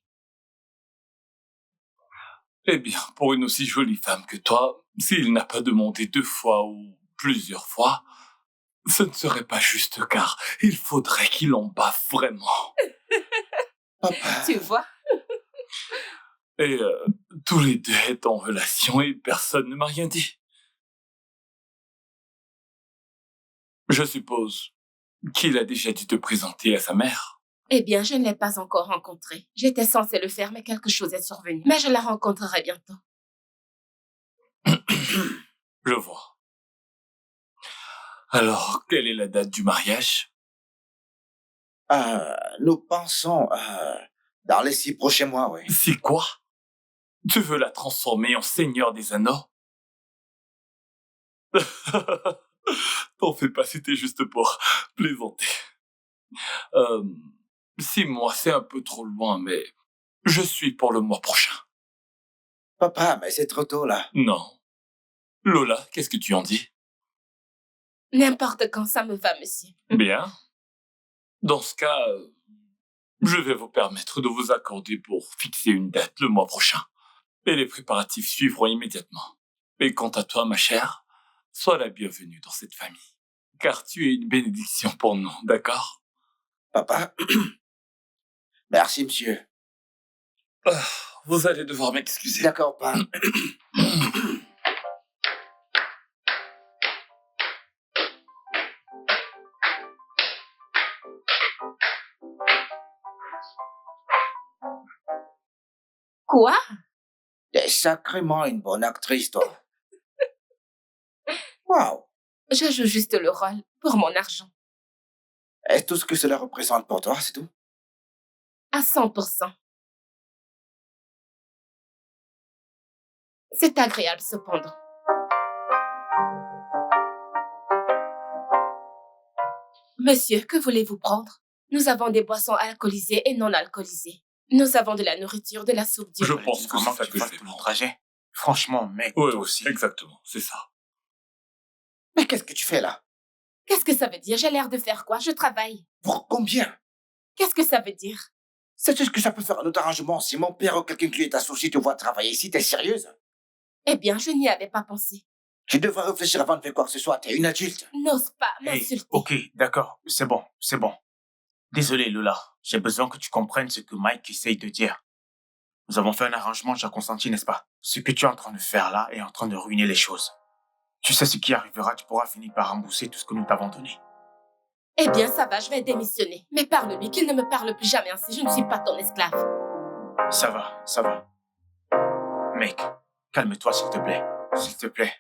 Eh bien, pour une aussi jolie femme que toi, s'il n'a pas demandé 2 fois ou plusieurs fois, ce ne serait pas juste car il faudrait qu'il en baffe vraiment. Papa. Tu vois? Et tous les deux étaient en relation et personne ne m'a rien dit. Je suppose qu'il a déjà dû te présenter à sa mère. Eh bien, je ne l'ai pas encore rencontrée. J'étais censée le faire, mais quelque chose est survenu. Mais je la rencontrerai bientôt. Je vois. Alors, quelle est la date du mariage? Nous pensons dans les 6 prochains mois, oui. C'est quoi? Tu veux la transformer en seigneur des anneaux? T'en fais pas, c'était juste pour plaisanter. 6 mois, c'est un peu trop loin, mais je suis pour le mois prochain. Papa, mais c'est trop tôt, là. Non. Lola, qu'est-ce que tu en dis? N'importe quand ça me va, monsieur. Bien. Dans ce cas, je vais vous permettre de vous accorder pour fixer une date le mois prochain. Et les préparatifs suivront immédiatement. Et quant à toi, ma chère, sois la bienvenue dans cette famille. Car tu es une bénédiction pour nous, d'accord? Papa. Merci, monsieur. vous allez devoir m'excuser. D'accord, pas. Quoi? T'es sacrément une bonne actrice, toi. Waouh. Je joue juste le rôle pour mon argent. Et tout ce que cela représente pour toi, c'est tout? À 100%. C'est agréable cependant. Monsieur, que voulez-vous prendre? Nous avons des boissons alcoolisées et non alcoolisées. Nous avons de la nourriture, de la soupe Je diurne. pense que Comment c'est ça tu que je fasses vais tout le prendre. trajet? Franchement, mec, Oui, toi oui, aussi. exactement, c'est ça. Mais qu'est-ce que tu fais là? Qu'est-ce que ça veut dire? J'ai l'air de faire quoi? Je travaille. Pour combien? Qu'est-ce que ça veut dire? C'est juste que ça peut faire un autre arrangement. Si mon père ou quelqu'un qui lui est associé te voit travailler ici, t'es sérieuse? Eh bien, je n'y avais pas pensé. Tu devrais réfléchir avant de faire quoi que ce soit. T'es une adulte. N'ose pas Hey, m'insulter. ok, d'accord, c'est bon, c'est bon. Désolé, Lola. J'ai besoin que tu comprennes ce que Mike essaye de dire. Nous avons fait un arrangement, j'ai consenti, n'est-ce pas? Ce que tu es en train de faire là est en train de ruiner les choses. Tu sais ce qui arrivera, tu pourras finir par rembourser tout ce que nous t'avons donné. Eh bien, ça va, je vais démissionner. Mais parle-lui, qu'il ne me parle plus jamais ainsi. Je ne suis pas ton esclave. Ça va, ça va. Mec, calme-toi s'il te plaît. S'il te plaît.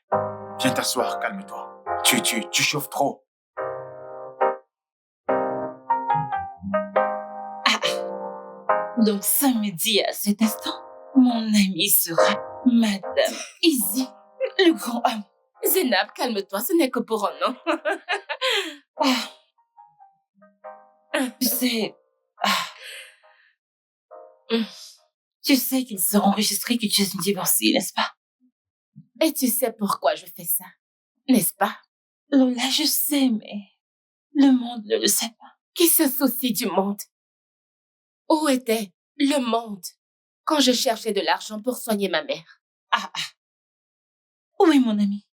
Viens t'asseoir, calme-toi. Tu chauffes trop. Donc ça me dit à cet instant, mon ami sera Madame Izzy, le grand homme. Zénab, calme-toi, ce n'est que pour un an. Tu sais... Tu sais qu'ils seront enregistrés que tu es une divorcée, n'est-ce pas? Et tu sais pourquoi je fais ça, n'est-ce pas? Lola, je sais, mais le monde ne le sait pas. Qui se soucie du monde? Où était le monde quand je cherchais de l'argent pour soigner ma mère? Oui, mon ami.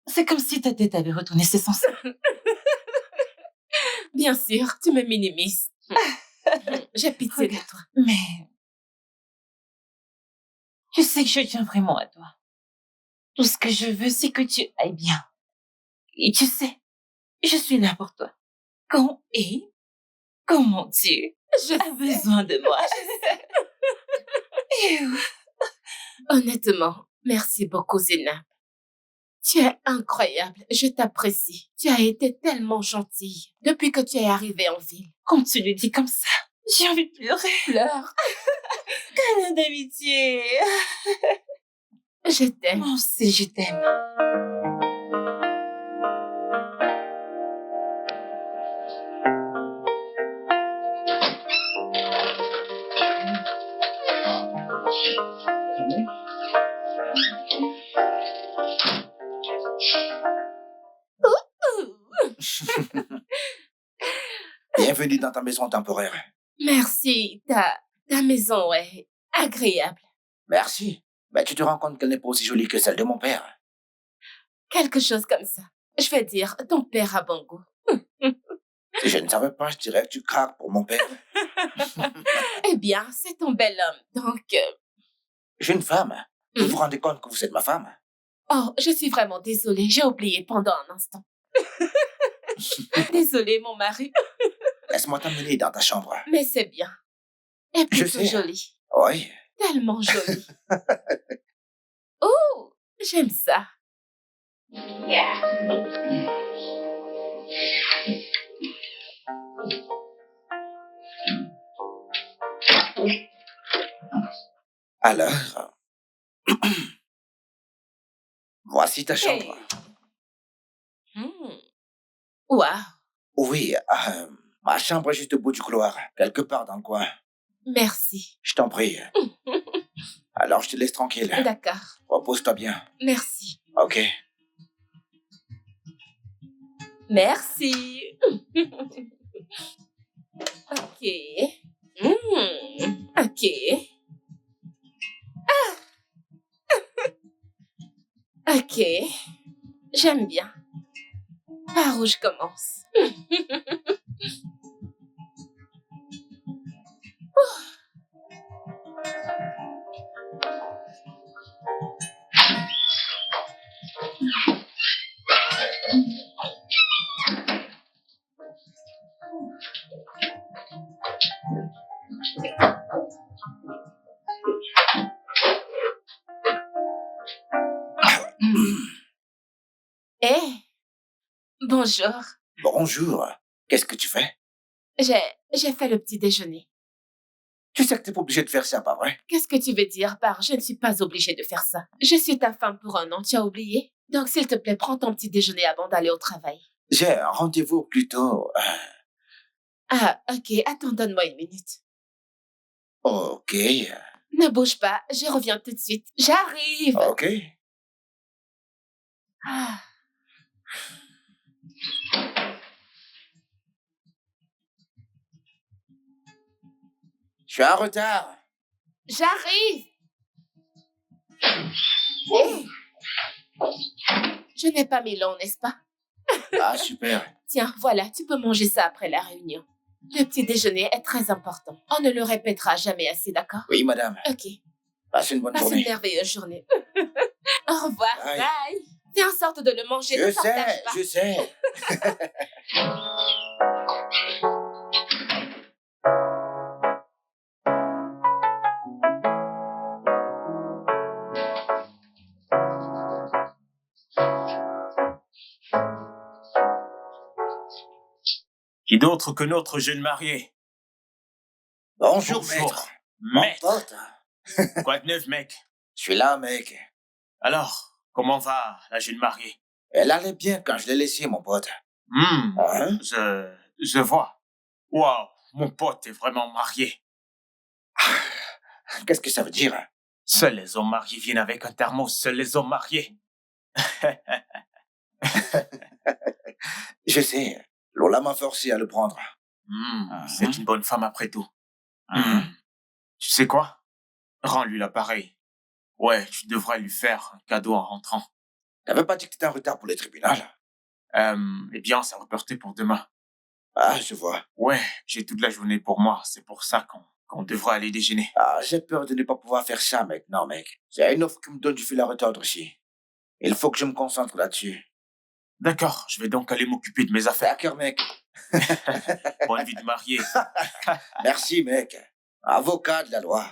C'est comme si ta tête avait retourné ses sens. Bien sûr, tu me minimises. J'ai pitié de toi. Mais... Tu sais que je tiens vraiment à toi. Tout ce que je veux, c'est que tu ailles bien. Et tu sais, je suis là pour toi. Quand mon Dieu Je a besoin de moi. Honnêtement, merci beaucoup, Zénab. Tu es incroyable, je t'apprécie. Tu as été tellement gentille depuis que tu es arrivée en ville. Quand tu le dis comme ça, j'ai envie de pleurer. Pleure, Câlin d'amitié. je t'aime. Moi aussi, je t'aime. Bienvenue dans ta maison temporaire. Merci, ta maison est agréable. Merci. Mais tu te rends compte qu'elle n'est pas aussi jolie que celle de mon père. Quelque chose comme ça. Je vais dire, ton père a bon goût. Si je ne savais pas, je dirais que tu craques pour mon père. Eh bien, c'est ton bel homme, donc... J'ai une femme. Vous vous rendez compte que vous êtes ma femme? Oh, je suis vraiment désolée, j'ai oublié pendant un instant. Désolée, mon mari, Laisse-moi t'emmener dans ta chambre. mais c'est bien. Et Je plutôt sais. jolie, Oui. tellement jolie. Oh, j'aime ça. Alors, voici ta chambre. Wow, Oui, ma chambre est juste au bout du couloir, quelque part dans le coin. merci. Je t'en prie. Alors, je te laisse tranquille. D'accord, Repose-toi bien. merci. Ok. Merci. Ok. Ok. Ok. J'aime bien. Par où je commence? Hé, bonjour. Bonjour. Qu'est-ce que tu fais? J'ai fait le petit déjeuner. Tu sais que t'es pas obligé de faire ça, pas vrai? Qu'est-ce que tu veux dire par je ne suis pas obligée de faire ça? Je suis ta femme pour un an, tu as oublié? Donc, s'il te plaît, prends ton petit déjeuner avant d'aller au travail. J'ai un rendez-vous plus tôt. Ah, ok, attends, donne-moi une minute. Ok. Ne bouge pas, je reviens tout de suite. J'arrive. Ok. Ah, Je suis en retard. j'arrive. Hé. Je n'ai pas mis long, n'est-ce pas? Ah, super. Tiens, voilà, tu peux manger ça après la réunion. Le petit déjeuner est très important. On ne le répétera jamais assez, d'accord? Oui, madame. Ok, Passe une bonne passe une journée. merveilleuse journée. Au revoir, Bye. bye. Fais en sorte de le manger, ne Je partage sais, pas. je sais. Qui d'autre que notre jeune marié? Bonjour, Bonjour. maître. Mon Maître. pote. Quoi de neuf, mec? Je suis là, mec. Alors, comment va la jeune mariée? Elle allait bien quand je l'ai laissée, mon pote. Hein? Je vois. Waouh, mon pote est vraiment marié. Qu'est-ce que ça veut dire? Seuls les hommes mariés viennent avec un thermos, seuls les hommes mariés. Je sais. Lola m'a forcé à le prendre. C'est une bonne femme après tout. Mhm. Tu sais quoi? Rends-lui l'appareil. Ouais, tu devrais lui faire un cadeau en rentrant. T'avais pas dit que t'étais en retard pour les tribunaux? Eh bien, c'est reporté pour demain. Ah, je vois. Ouais, j'ai toute la journée pour moi. C'est pour ça qu'on devrait aller déjeuner. Ah, j'ai peur de ne pas pouvoir faire ça maintenant, mec. J'ai une offre qui me donne du fil à retordre ici. Il faut que je me concentre là-dessus. D'accord, je vais donc aller m'occuper de mes affaires. D'accord, mec. Bonne vie de marié. Merci, mec. Avocat de la loi.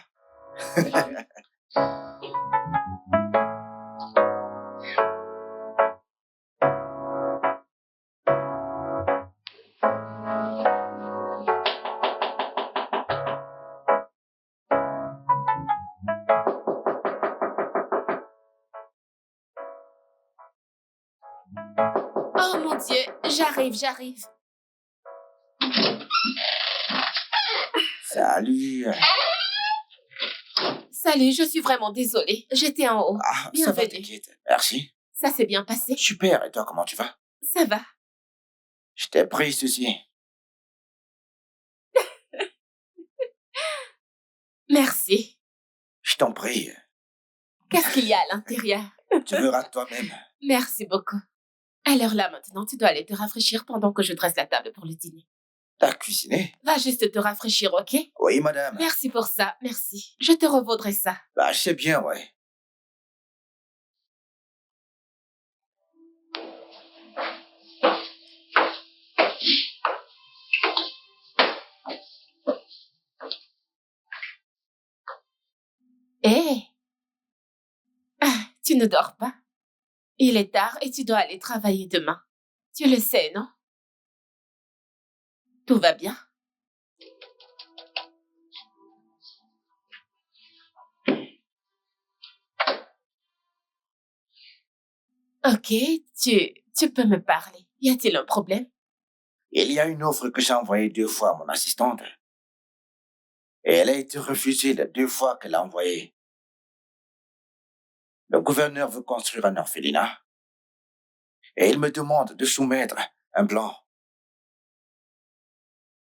Oh mon Dieu, j'arrive. Salut. Salut, je suis vraiment désolée. J'étais en haut. Ah, ça va, Bienvenue. t'inquiète. Merci. Ça s'est bien passé? Super. Et toi, comment tu vas? Ça va. Je t'ai pris ceci. Merci. Je t'en prie. Qu'est-ce qu'il y a à l'intérieur? Tu verras toi-même. Merci beaucoup. Alors là, maintenant, tu dois aller te rafraîchir pendant que je dresse la table pour le dîner. T'as cuisiné? Va juste te rafraîchir, ok? Oui, madame. Merci pour ça, merci. Je te revaudrai ça. Bah, je sais bien, ouais. Hé! Ah, tu ne dors pas? Il est tard et tu dois aller travailler demain. Tu le sais, non? Tout va bien? Ok, tu peux me parler. Y a-t-il un problème? Il y a une offre que j'ai envoyée 2 fois à mon assistante. Et elle a été refusée les 2 fois qu'elle l'a envoyée. Le gouverneur veut construire un orphelinat. Et il me demande de soumettre un plan.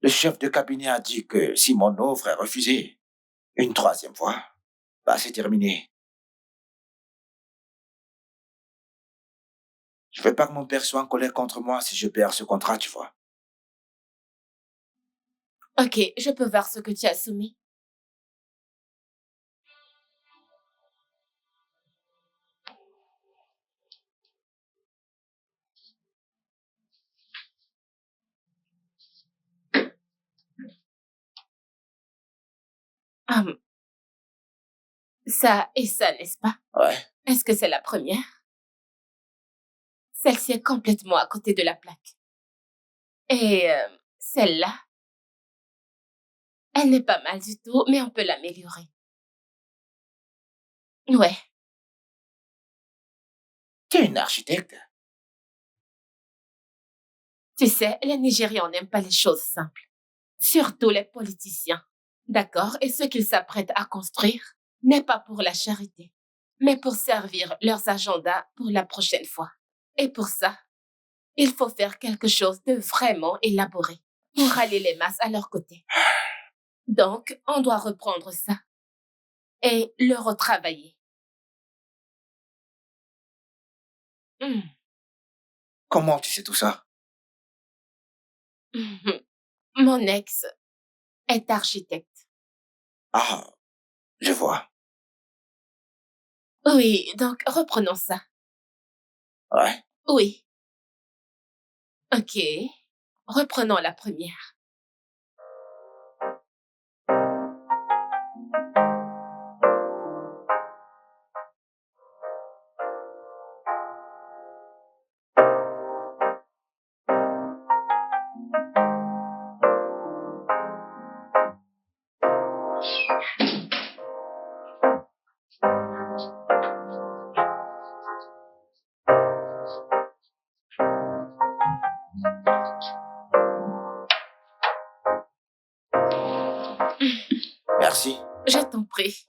Le chef de cabinet a dit que si mon offre est refusée une 3e fois, bah c'est terminé. Je veux pas que mon père soit en colère contre moi si je perds ce contrat, tu vois. Ok, je peux voir ce que tu as soumis. Hum, ça et ça, n'est-ce pas? Ouais. Est-ce que c'est la première? Celle-ci est complètement à côté de la plaque. Et celle-là, elle n'est pas mal du tout, mais on peut l'améliorer. Ouais. Tu es une architecte. Tu sais, les Nigérians n'aiment pas les choses simples. Surtout les politiciens. D'accord? Et ce qu'ils s'apprêtent à construire n'est pas pour la charité, mais pour servir leurs agendas pour la prochaine fois. Et pour ça, il faut faire quelque chose de vraiment élaboré pour rallier les masses à leur côté. Donc, on doit reprendre ça et le retravailler. Hmm. Comment tu sais tout ça? Mhm. Mon ex est architecte. Ah, je vois. Oui, donc reprenons ça. Ouais. Oui. Ok. Reprenons la première. Merci. Je t'en prie.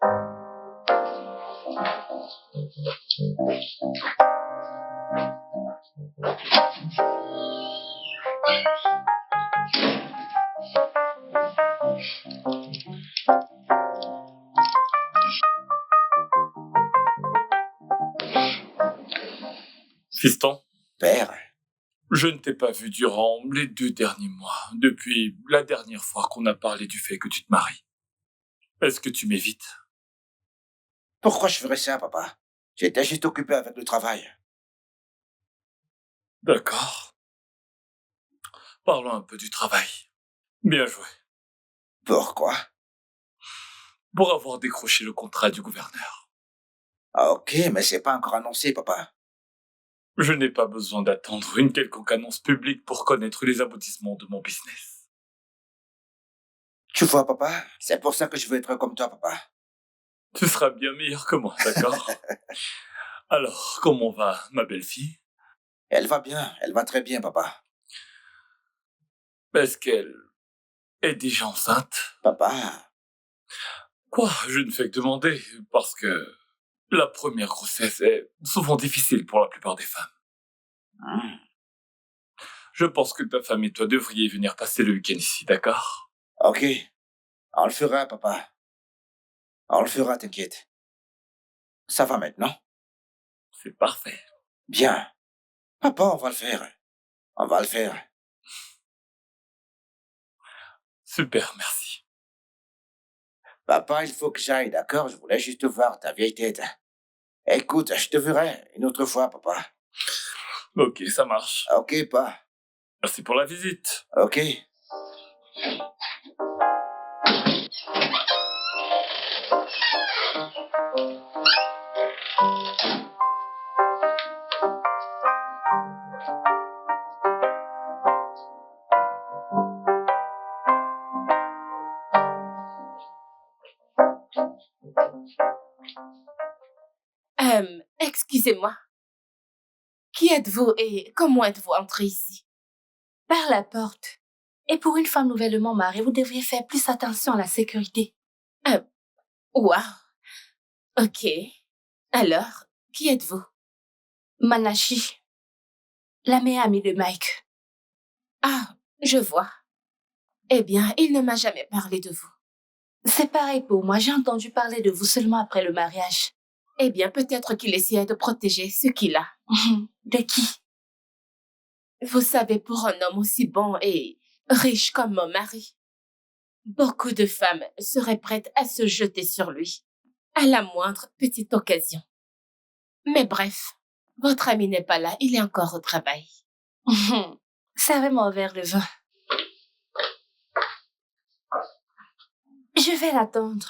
Fiston, Père, je ne t'ai pas vu durant les 2 derniers mois, depuis la dernière fois qu'on a parlé du fait que tu te maries. Est-ce que tu m'évites? pourquoi je ferais ça, papa? J'étais juste occupé avec le travail. D'accord. Parlons un peu du travail. Bien joué. Pourquoi? Pour avoir décroché le contrat du gouverneur. Ah, ok, mais c'est pas encore annoncé, papa. Je n'ai pas besoin d'attendre une quelconque annonce publique pour connaître les aboutissements de mon business. Tu vois, papa, c'est pour ça que je veux être comme toi, papa. Tu seras bien meilleur que moi, d'accord? Alors, comment va ma belle-fille? Elle va bien, elle va très bien, papa. Est-ce qu'elle est déjà enceinte? Papa, Quoi? Je ne fais que demander, parce que la première grossesse est souvent difficile pour la plupart des femmes. hmm, Je pense que ta femme et toi devriez venir passer le week-end ici, d'accord? ok, on le fera, papa. On le fera, t'inquiète. Ça va maintenant? C'est parfait. Bien. Papa, on va le faire. On va le faire. Super, merci. Papa, il faut que j'aille, d'accord? Je voulais juste voir ta vieille tête. Écoute, je te verrai une autre fois, papa. Ok, ça marche. Ok, pas. Merci pour la visite. Ok. Excusez-moi. Qui êtes-vous et comment êtes-vous entré ici? Par la porte. Et pour une femme nouvellement mariée, vous devriez faire plus attention à la sécurité. Waouh. Ok. Alors, qui êtes-vous? Manashi, la meilleure amie de Mike. Ah, je vois. Eh bien, il ne m'a jamais parlé de vous. C'est pareil pour moi, j'ai entendu parler de vous seulement après le mariage. Eh bien, peut-être qu'il essayait de protéger ce qu'il a. De qui? Vous savez, pour un homme aussi bon et riche comme mon mari, beaucoup de femmes seraient prêtes à se jeter sur lui, à la moindre petite occasion. Mais bref, votre ami n'est pas là, il est encore au travail. Servez-moi un verre de vin. Je vais l'attendre.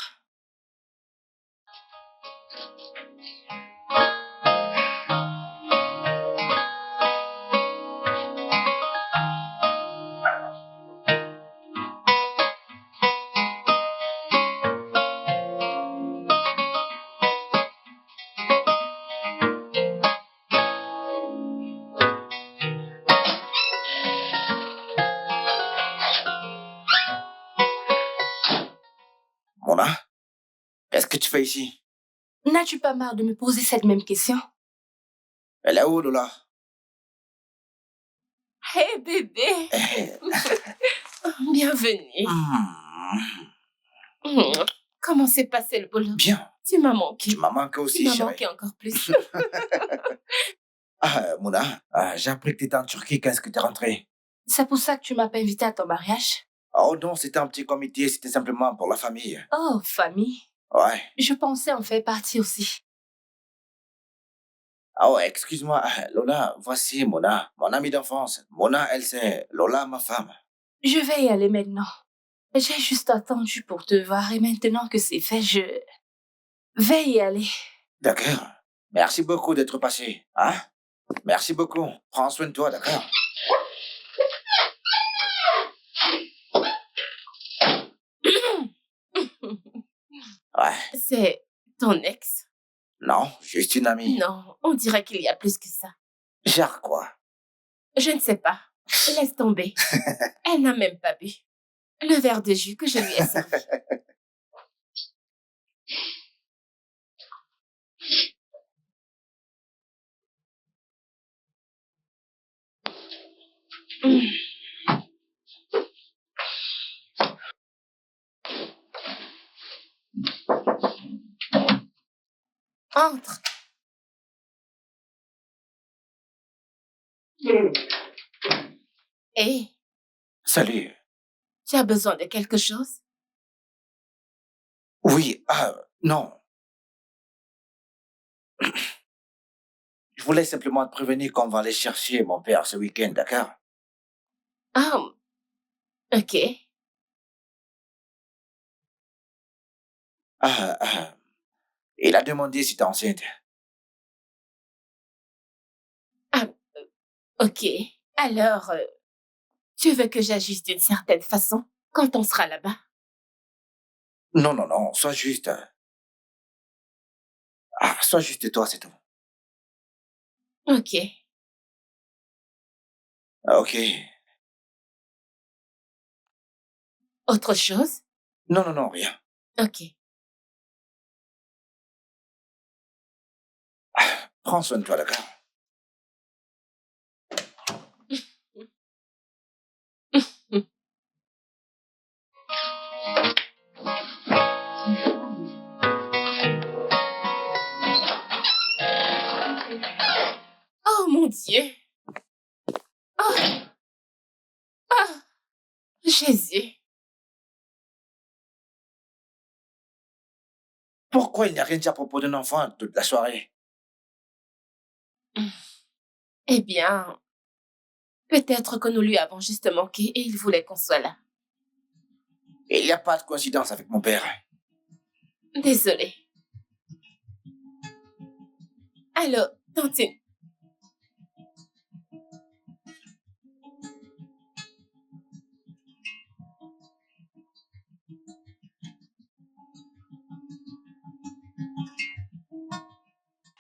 Mona, qu'est-ce que tu fais ici? N'as-tu pas marre de me poser cette même question? Elle est où, Lola? Hé, bébé! Bienvenue. Comment s'est passé le boulot? Bien. Tu m'as manqué. Tu m'as manqué Tu aussi, m'as chérie. manqué encore plus. Mona, j'ai appris que tu étais en Turquie. Qu'est-ce que tu es rentrée? C'est pour ça que tu m'as pas invité à ton mariage? Oh non, c'était un petit comité. C'était simplement pour la famille. Oh, famille. Ouais. Je pensais en faire partie aussi. Ah ouais, excuse-moi. Lola, voici Mona, mon amie d'enfance. Mona, elle, c'est Lola, ma femme. Je vais y aller maintenant. J'ai juste attendu pour te voir et maintenant que c'est fait, je vais y aller. D'accord. Merci beaucoup d'être passé. Hein? Merci beaucoup. Prends soin de toi, d'accord? Ouais. C'est ton ex? Non, juste une amie. Non, on dirait qu'il y a plus que ça. Genre quoi? Je ne sais pas. Laisse tomber. Elle n'a même pas bu le verre de jus que je lui ai servi. Entre. Hé, Salut. tu as besoin de quelque chose? Oui, non. Je voulais simplement te prévenir qu'on va aller chercher mon père ce week-end, d'accord? Ah, ok. Il a demandé si t'es enceinte. Ah, ok. Alors, tu veux que j'agisse d'une certaine façon quand on sera là-bas? Non, non, non, sois juste... sois juste toi, c'est tout. Ok. Ok. Autre chose? Non, non, non, rien. Ok. Prends soin de toi, d'accord? Oh mon Dieu! Oh! Ah! Jésus! Pourquoi il n'y a rien dit à propos d'un enfant toute la soirée? Eh bien, peut-être que nous lui avons juste manqué et il voulait qu'on soit là. Il n'y a pas de coïncidence avec mon père. Désolée. Allô, Tantine.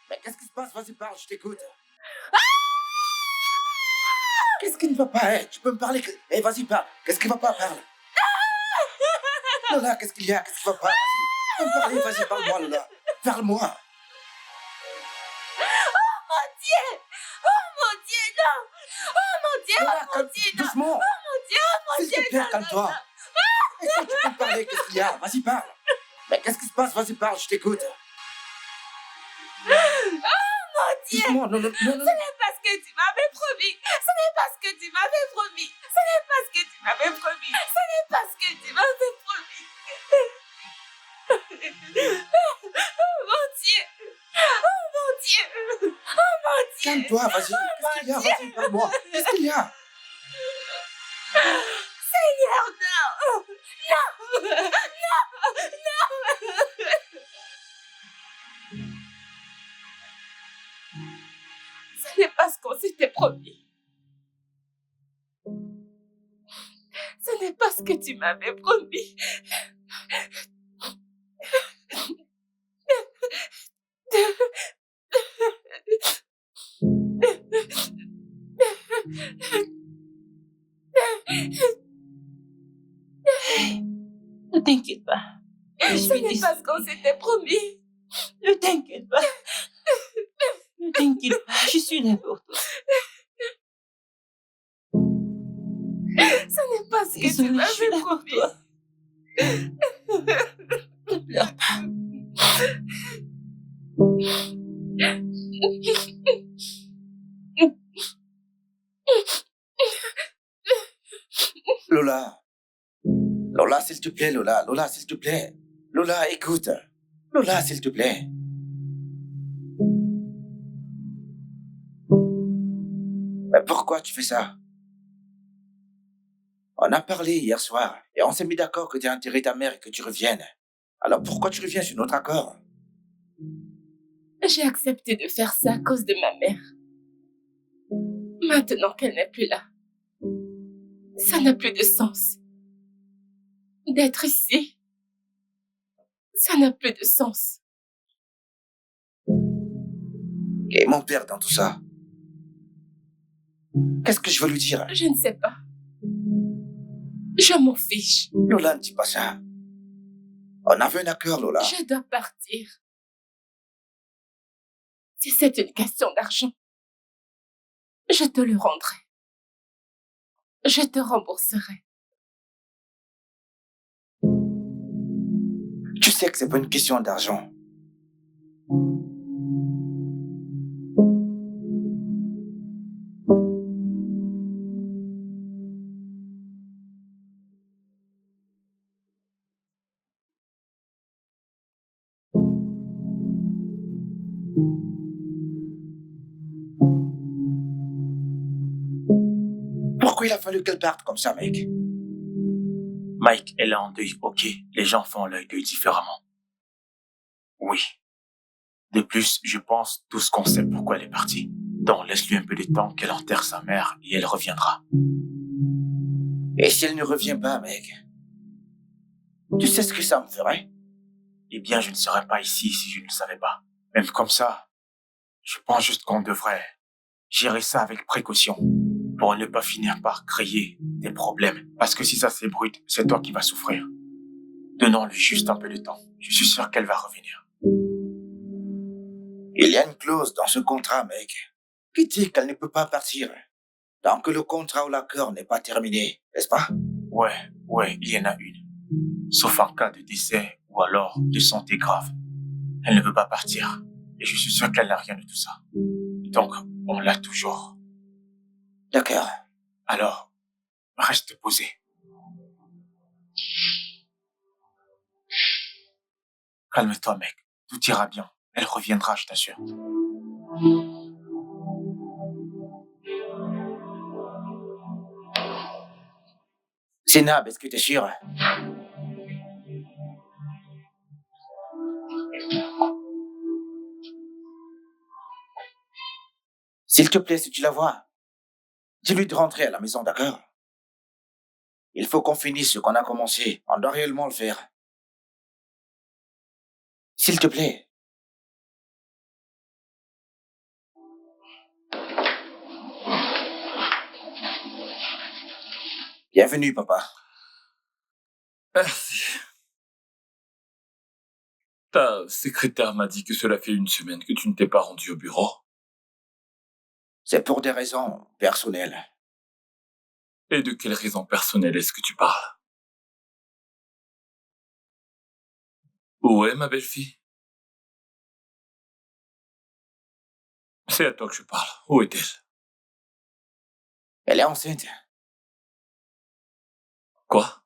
Mais qu'est-ce qui se passe? Vas-y, parle, je t'écoute. Qu'est-ce qui ne va pas? Tu peux me parler? Vas-y, parle. Qu'est-ce qui va pas? Parle. Lola, qu'est-ce qu'il y a? Qu'est-ce qui va pas? Vas-y, peux me parler, vas-y, parle-moi, Lola. Parle-moi. Mon Dieu! Oh mon Dieu, non! Oh mon Dieu, Lola, oh mon Dieu, non! doucement. Oh mon Dieu, oh mon S'il Dieu, te plaît, non, calme-toi. Est-ce que tu peux me parler? Qu'est-ce qu'il y a? Vas-y, parle. Mais qu'est-ce qui se passe? Vas-y, parle, je t'écoute. Oh mon Dieu! Doucement, non, non, non, non. Ce n'est pas ce que tu m'avais promis! Ce n'est pas ce que tu m'avais promis! Ce n'est pas ce que tu m'avais promis! Ce n'est pas ce que tu m'avais promis! Oh mon Dieu! Oh mon Dieu! Oh mon Dieu! Calme-toi, vas-y. Qu'est-ce qu'il y a? Vas-y, parle-moi. Qu'est-ce qu'il y a? Seigneur, non! Non! Non! Non! Ce n'est pas ce qu'on s'était promis. Ce n'est pas ce que tu m'avais promis. Ne t'inquiète pas. Ce n'est pas ce qu'on s'était promis. Ne t'inquiète pas. Ne t'inquiète pas, je suis là pour toi. Ce n'est pas ce que tu Désolée, je suis m'avais là pour promis. toi. Ne pleure pas. Lola. Lola, s'il te plaît, Lola. Lola, s'il te plaît. Lola, écoute. Lola, s'il te plaît. Mais pourquoi tu fais ça? On a parlé hier soir et on s'est mis d'accord que tu as enterré ta mère et que tu reviennes. Alors pourquoi tu reviens sur notre accord? J'ai accepté de faire ça à cause de ma mère. Maintenant qu'elle n'est plus là, ça n'a plus de sens. D'être ici, ça n'a plus de sens. Et mon père dans tout ça? Qu'est-ce que je veux lui dire? Je ne sais pas. Je m'en fiche. Lola, ne dis pas ça. On avait un accord, Lola. Je dois partir. Si c'est une question d'argent, je te le rendrai. Je te rembourserai. Tu sais que c'est pas une question d'argent. Pourquoi il a fallu qu'elle parte comme ça, mec? Mike, elle est en deuil, ok. Les gens font leur deuil différemment. Oui. De plus, je pense tous qu'on sait pourquoi elle est partie. Donc laisse-lui un peu de temps qu'elle enterre sa mère et elle reviendra. Et si elle ne revient pas, mec? Tu sais ce que ça me ferait? Eh bien, je ne serais pas ici si je ne le savais pas. Même comme ça, je pense juste qu'on devrait gérer ça avec précaution pour ne pas finir par créer des problèmes. Parce que si ça s'ébruite, c'est toi qui vas souffrir. Donnons-lui juste un peu de temps. Je suis sûr qu'elle va revenir. Il y a une clause dans ce contrat, mec, qui dit qu'elle ne peut pas partir tant que le contrat ou l'accord n'est pas terminé, n'est-ce pas? Ouais, il y en a une. Sauf en cas de décès ou alors de santé grave. Elle ne veut pas partir. Et je suis sûr qu'elle n'a rien de tout ça. Donc, on l'a toujours. D'accord. Alors, reste posé. Calme-toi, mec. Tout ira bien. Elle reviendra, je t'assure. Sénab, est-ce que t'es sûr? S'il te plaît, si tu la vois, dis-lui de rentrer à la maison, d'accord? Il faut qu'on finisse ce qu'on a commencé. On doit réellement le faire. S'il te plaît. Bienvenue, papa. Merci. Ta secrétaire m'a dit que cela fait une semaine que tu ne t'es pas rendu au bureau. C'est pour des raisons personnelles. Et de quelle raison personnelle est-ce que tu parles? Où est ma belle-fille? C'est à toi que je parle. Où est-elle? Elle est enceinte. Quoi?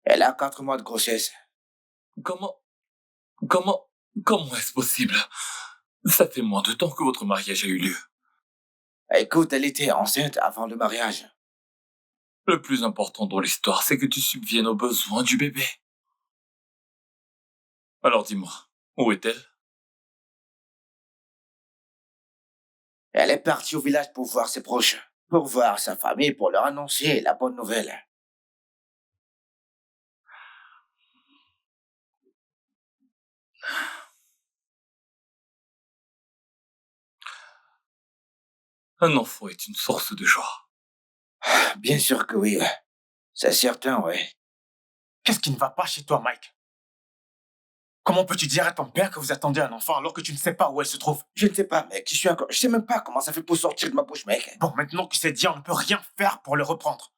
Elle a 4 mois de grossesse. Comment est-ce possible? Ça fait moins de temps que votre mariage a eu lieu. Écoute, elle était enceinte avant le mariage. Le plus important dans l'histoire, c'est que tu subviennes aux besoins du bébé. Alors dis-moi, où est-elle? Elle est partie au village pour voir ses proches, pour voir sa famille, pour leur annoncer la bonne nouvelle. Un enfant est une source de joie. Bien sûr que oui, c'est certain, oui. Qu'est-ce qui ne va pas chez toi, Mike? Comment peux-tu dire à ton père que vous attendez un enfant alors que tu ne sais pas où elle se trouve? Je ne sais pas, mec, je sais même pas comment ça fait pour sortir de ma bouche, mec. Bon, maintenant que c'est dit, on ne peut rien faire pour le reprendre.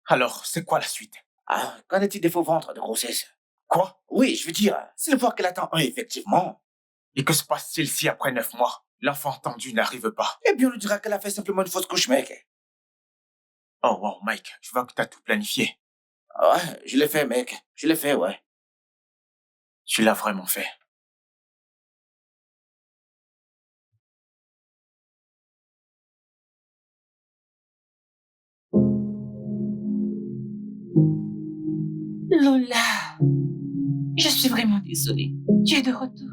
Alors, c'est quoi la suite? Ah, qu'en est-il des faux ventres de grossesse? Quoi? Oui, je veux dire, c'est le voir qu'elle attend un, effectivement. Et que se passe-t-il si après 9 mois, l'enfant attendu n'arrive pas? Eh bien, on lui dira qu'elle a fait simplement une fausse couche, mec. Oh wow, Mike, je vois que t'as tout planifié. Ouais, je l'ai fait, mec. Je l'ai fait, ouais. Tu l'as vraiment fait. Lola, je suis vraiment désolée. Tu es de retour.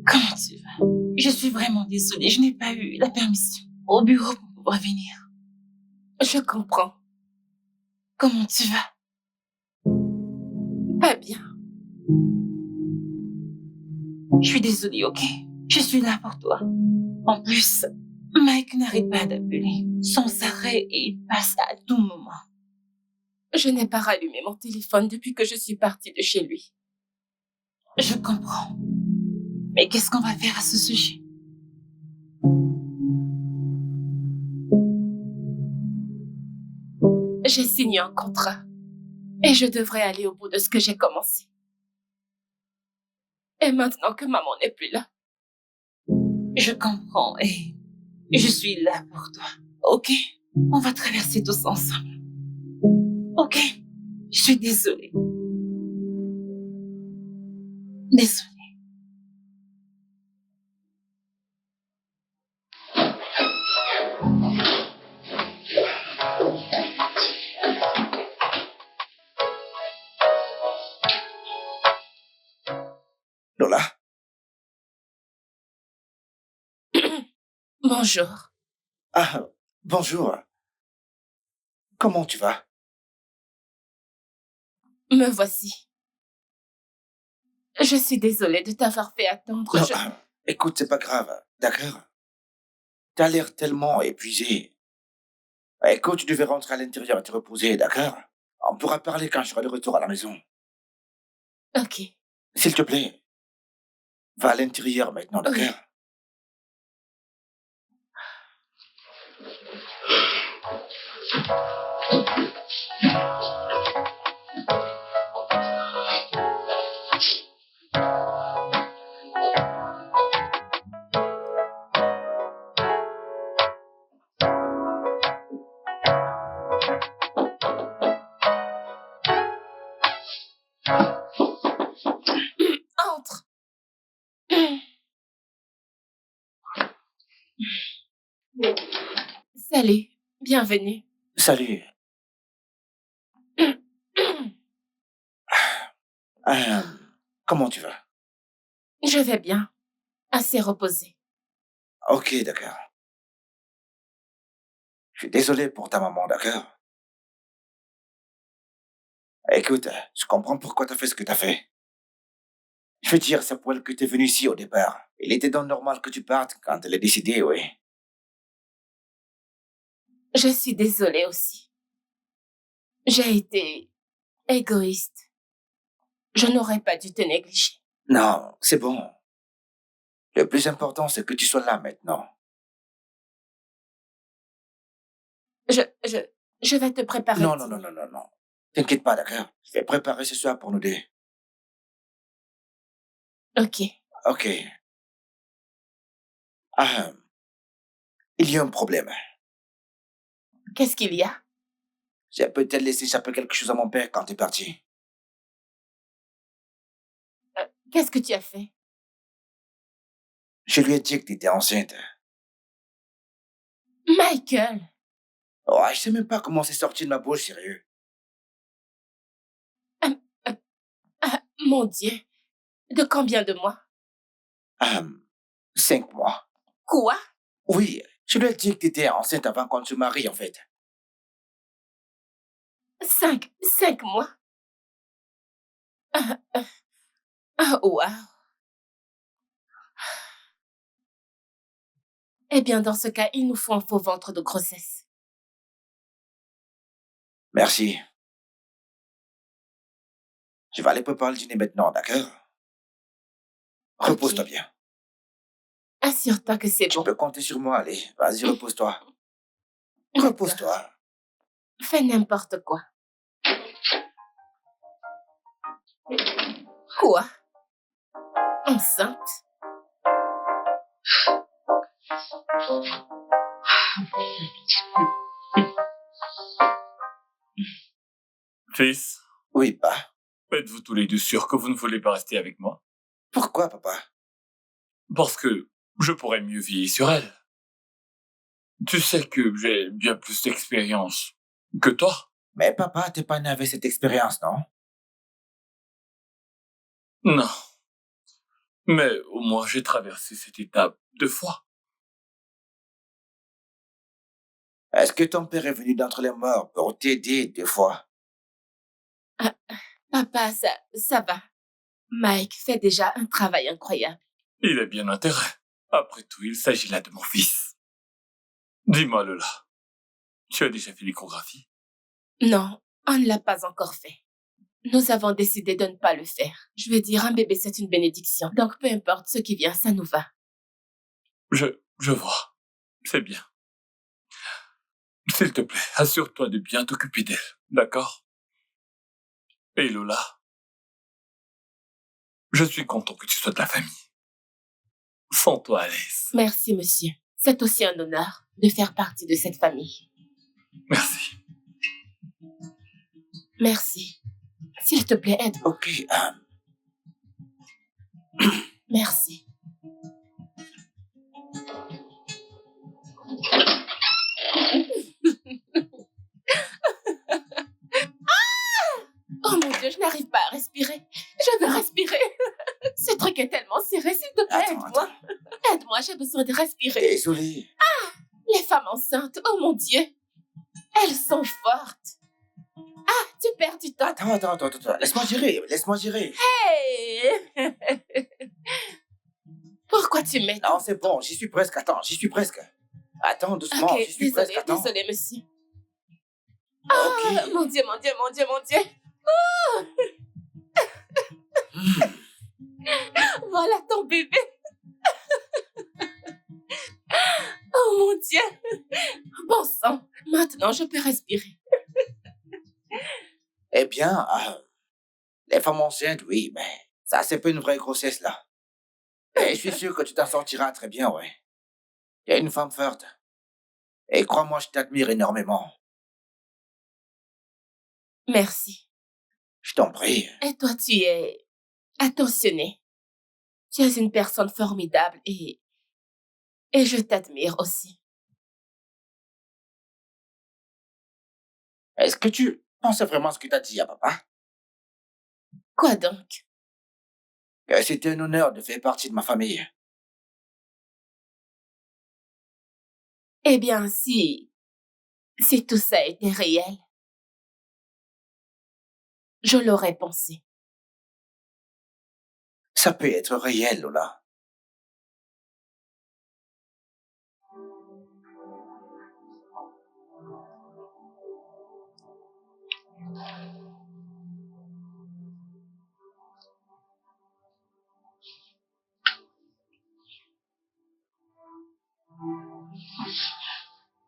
Comment tu vas? Je suis vraiment désolée. Je n'ai pas eu la permission au bureau pour pouvoir venir. Je comprends. Comment tu vas? Pas bien. Je suis désolée, ok? Je suis là pour toi. En plus, Mike n'arrête pas d'appeler. Sans arrêt et il passe à tout moment. Je n'ai pas rallumé mon téléphone depuis que je suis partie de chez lui. Je comprends. Mais qu'est-ce qu'on va faire à ce sujet? J'ai signé un contrat et je devrais aller au bout de ce que j'ai commencé. Et maintenant que maman n'est plus là, Je comprends et je suis là pour toi. Ok? On va traverser tous ensemble. Ok? Je suis désolée. Désolée. Lola, bonjour. ah, bonjour. Comment tu vas? Me voici. Je suis désolée de t'avoir fait attendre. Non, écoute, c'est pas grave, d'accord? T'as l'air tellement épuisé. Écoute, tu devais rentrer à l'intérieur et te reposer, d'accord? On pourra parler quand je serai de retour à la maison. Ok. S'il te plaît, va à l'intérieur maintenant, d'accord? Oui. Entre. Salut. Bienvenue. Salut. Euh, comment tu vas? Je vais bien. Assez reposée. Ok, d'accord. Je suis désolé pour ta maman, d'accord? Écoute, je comprends pourquoi t'as fait ce que t'as fait. Je veux dire, c'est pour elle que t'es venu ici au départ. Il était donc normal que tu partes quand elle a décidé, oui. Je suis désolée aussi. J'ai été égoïste. Je n'aurais pas dû te négliger. Non, c'est bon. Le plus important, c'est que tu sois là maintenant. Je, je, je vais te préparer. Non, le non, non, dîner. non, non, non. T'inquiète pas, d'accord? Je vais préparer ce soir pour nous deux. Ok. Ok. Ah, il y a un problème. Qu'est-ce qu'il y a? J'ai peut-être laissé échapper quelque chose à mon père quand t'es parti. Qu'est-ce que tu as fait? Je lui ai dit que t'étais enceinte. Michael! Ouais, je sais même pas comment c'est sorti de ma bouche, sérieux. Mon Dieu. De combien de mois? 5 mois. Quoi? Oui, je lui ai dit que tu étais enceinte avant qu'on se marie, en fait. 5 mois? Ah, wow. Eh bien, dans ce cas, il nous faut un faux ventre de grossesse. Merci. Je vais aller préparer le dîner maintenant, d'accord? Repose-toi Ok. bien. Assure-toi que c'est Tu bon. peux compter sur moi, allez. Vas-y, repose-toi. D'accord. Repose-toi. Fais n'importe quoi. Quoi? Enceinte? Fils, Oui, pas. êtes-vous tous les deux sûrs que vous ne voulez pas rester avec moi? Pourquoi, papa? Parce que je pourrais mieux veiller sur elle. Tu sais que j'ai bien plus d'expérience que toi. Mais papa, t'es pas né avec cette expérience, non? Non. Mais au moins j'ai traversé cette étape 2 fois. Est-ce que ton père est venu d'entre les morts pour t'aider 2 fois? Papa, ça va. Mike fait déjà un travail incroyable. Il a bien intérêt. Après tout, il s'agit là de mon fils. Dis-moi, Lola, tu as déjà fait l'échographie? Non, on ne l'a pas encore fait. Nous avons décidé de ne pas le faire. Je veux dire, un bébé, c'est une bénédiction. Donc, peu importe ce qui vient, ça nous va. Je vois. C'est bien. S'il te plaît, assure-toi de bien t'occuper d'elle, d'accord? Et Lola, je suis content que tu sois de la famille. Sens-toi à l'aise. Merci, monsieur. C'est aussi un honneur de faire partie de cette famille. Merci. Merci. S'il te plaît, aide. Ok, Merci. Oh mon Dieu, je n'arrive pas à respirer. Je veux respirer. Ce truc est tellement serré, s'il te plaît, Attends, aide-moi. Aide-moi, j'ai besoin de respirer. désolé. Les femmes enceintes, oh mon Dieu. Elles sont fortes. Ah, tu perds du temps. Attends. Laisse-moi gérer. Hey! Pourquoi tu m'aides? Non, c'est bon, j'y suis presque. Attends, j'y suis presque. Attends, doucement, Ok, j'y suis presque. Attends. désolé, monsieur. Ok. Mon Dieu. Voilà ton bébé. Oh mon Dieu. Bon sang. Maintenant, je peux respirer. Eh bien, les femmes enceintes, oui, mais ça, c'est pas une vraie grossesse, là. Et je suis sûr que tu t'en sortiras très bien, ouais. Tu es une femme forte. Et crois-moi, je t'admire énormément. Merci. Je t'en prie. Et toi, tu es attentionné. Tu es une personne formidable et je t'admire aussi. Est-ce que tu penses vraiment ce que t'as dit à papa? Quoi donc? Que c'était un honneur de faire partie de ma famille. Eh bien, si tout ça était réel, je l'aurais pensé. Ça peut être réel, Lola.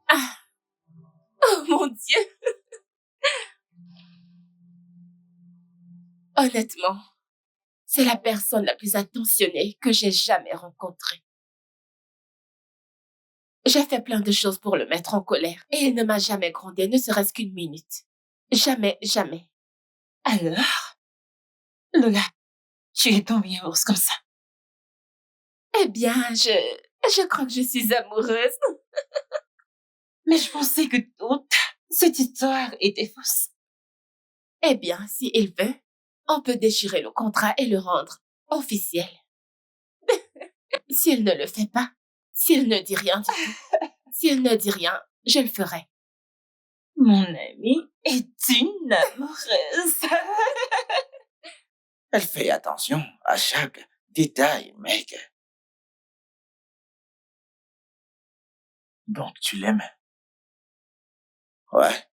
Ah! Oh mon Dieu! Honnêtement, c'est la personne la plus attentionnée que j'ai jamais rencontrée. J'ai fait plein de choses pour le mettre en colère et il ne m'a jamais grondé, ne serait-ce qu'une minute. Jamais. Alors, Lola, tu es tombée amoureuse comme ça. Eh bien, je crois que je suis amoureuse. Mais je pensais que toute cette histoire était fausse. Eh bien, si il veut, on peut déchirer le contrat et le rendre officiel. S'il ne le fait pas, s'il ne dit rien du tout, s'il ne dit rien, je le ferai. Mon amie est une amoureuse. Elle fait attention à chaque détail, mec. Donc, tu l'aimes? Ouais.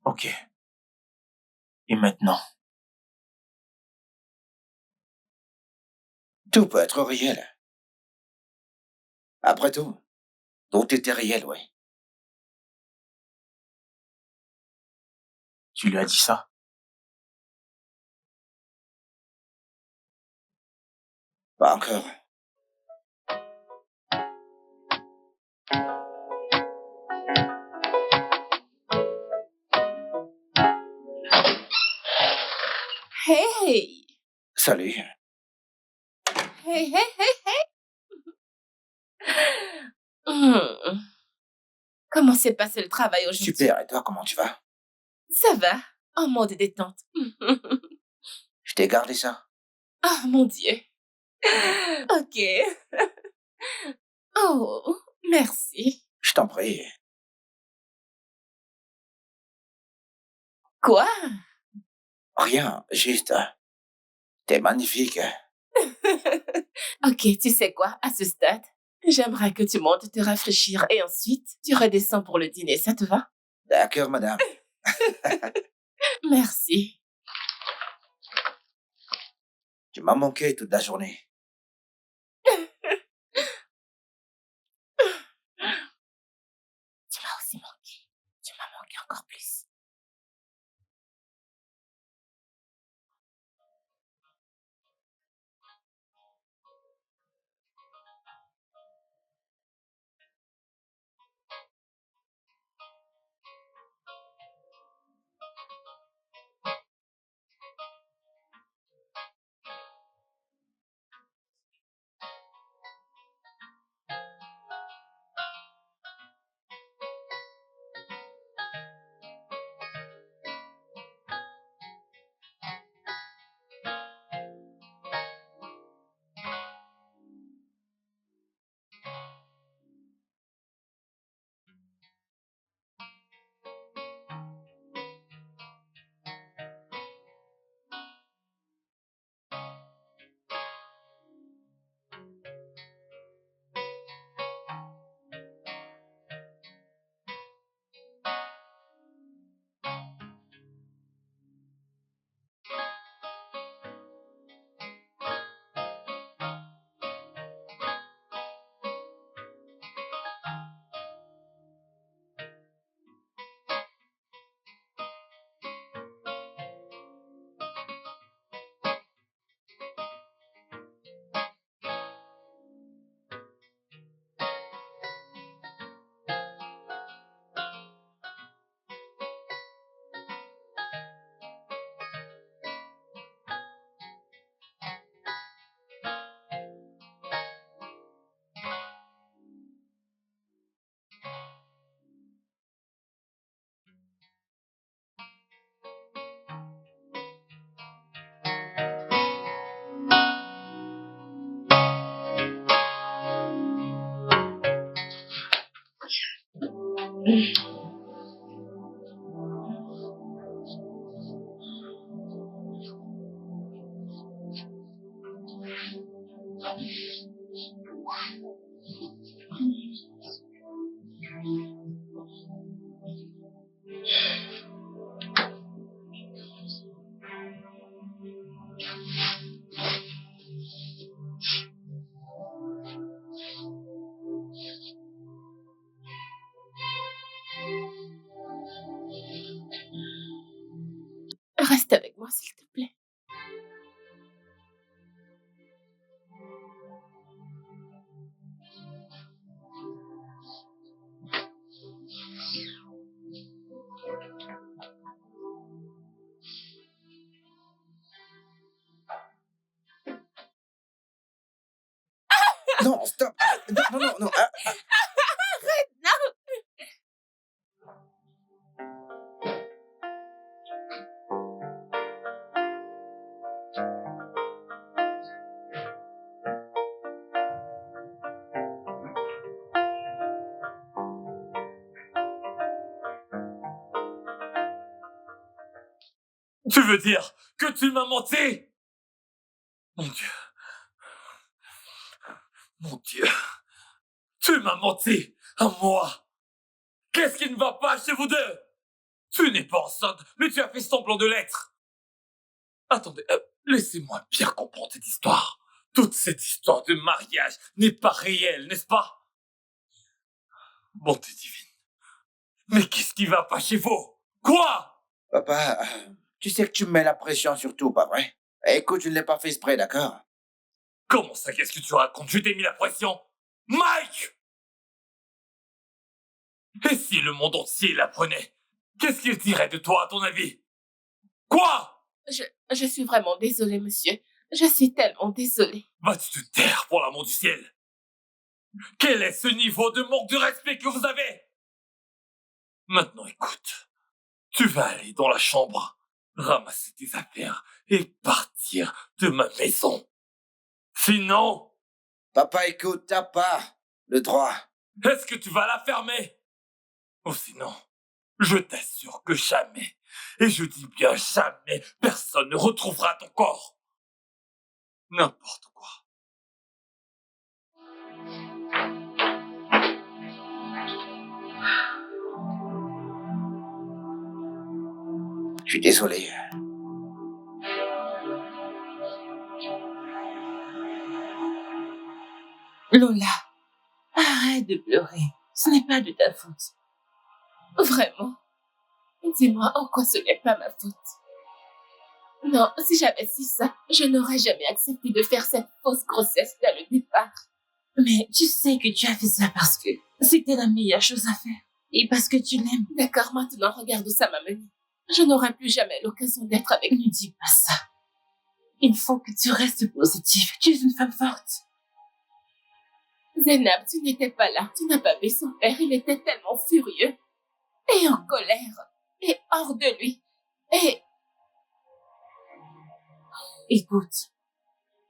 Ok. Et maintenant? Tout peut être réel. Après tout était réel, oui. Tu lui as dit ça? Pas encore. Hey! Salut. Hey, hey, hey, hey! Comment s'est passé le travail aujourd'hui? Super, et toi, comment tu vas? Ça va, en mode détente. Je t'ai gardé ça. Ah, mon Dieu. Ok. Oh, merci. Je t'en prie. Quoi? Rien, juste... T'es magnifique. Ok, tu sais quoi, à ce stade, j'aimerais que tu montes te rafraîchir et ensuite, tu redescends pour le dîner, ça te va? D'accord, madame. Merci. Tu m'as manqué toute la journée. Tu m'as aussi manqué. Tu m'as manqué encore plus. Reste avec moi, s'il te plaît. Non, stop. Non, non, non, non. Non! veux dire que tu m'as menti? Mon Dieu. Mon Dieu. Tu m'as menti à moi. Qu'est-ce qui ne va pas chez vous deux? Tu n'es pas enceinte, mais tu as fait semblant de l'être. Attendez, laissez-moi bien comprendre cette histoire. Toute cette histoire de mariage n'est pas réelle, n'est-ce pas? Bonté divine. Mais qu'est-ce qui va pas chez vous? Quoi? Papa, tu sais que tu me mets la pression sur tout, pas vrai? Écoute, je ne l'ai pas fait exprès, d'accord? Comment ça, qu'est-ce que tu racontes? Je t'ai mis la pression. Mike! Et si le monde entier l'apprenait? Qu'est-ce qu'il dirait de toi, à ton avis? Quoi? Je suis vraiment désolée, monsieur. Je suis tellement désolée. Vas-tu te taire, pour l'amour du ciel? Quel est ce niveau de manque de respect que vous avez? Maintenant, écoute. Tu vas aller dans la chambre, ramasser tes affaires et partir de ma maison. Sinon, Papa, écoute, t'as pas le droit. est-ce que tu vas la fermer? Ou sinon, je t'assure que jamais, et je dis bien jamais, personne ne retrouvera ton corps. N'importe quoi. Je suis désolé. Lola, arrête de pleurer. Ce n'est pas de ta faute. Vraiment. Dis-moi en quoi ce n'est pas ma faute. Non, si j'avais su ça, je n'aurais jamais accepté de faire cette fausse grossesse dès le départ. Mais tu sais que tu as fait ça parce que c'était la meilleure chose à faire. Et parce que tu l'aimes. D'accord, maintenant, regarde où ça m'a mené. Je n'aurai plus jamais l'occasion d'être avec Ne dis pas ça. Il faut que tu restes positive. Tu es une femme forte. Zainab, tu n'étais pas là. Tu n'as pas vu son père. Il était tellement furieux. Et en colère. Et hors de lui. Et... Écoute,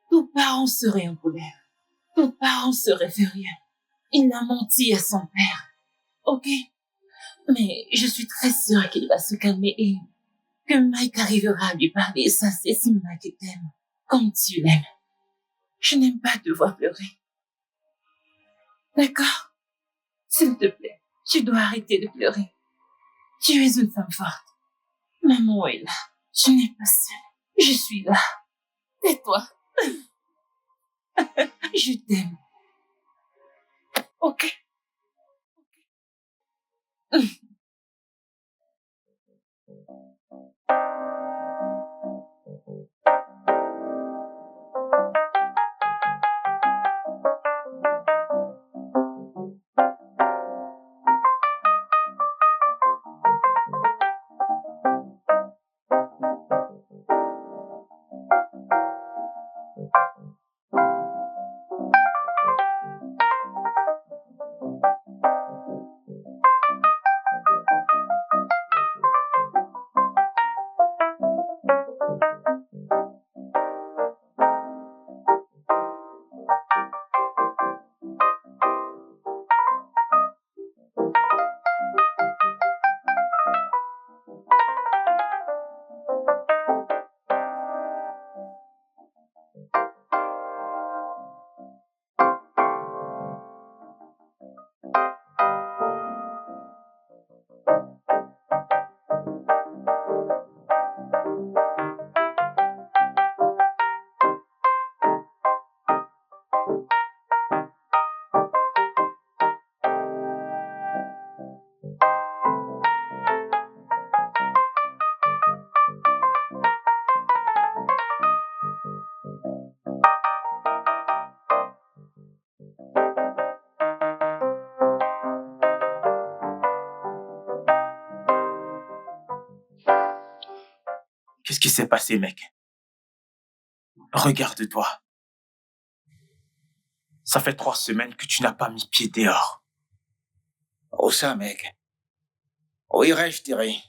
tous parents seraient en colère. Tous parents seraient furieux. Il a menti à son père. Ok? Mais je suis très sûre qu'il va se calmer et que Mike arrivera à lui parler. Ça, c'est si Mike t'aime. Comme tu l'aimes. Je n'aime pas te voir pleurer. D'accord? S'il te plaît, tu dois arrêter de pleurer. Tu es une femme forte. Maman est là. Tu n'es pas seule. Je suis là. tais-toi. Je t'aime. Ok? Qu'est-ce qui s'est passé, mec? Regarde-toi. Ça fait 3 semaines que tu n'as pas mis pied dehors. Où ça, mec? Où irais-je, Thierry?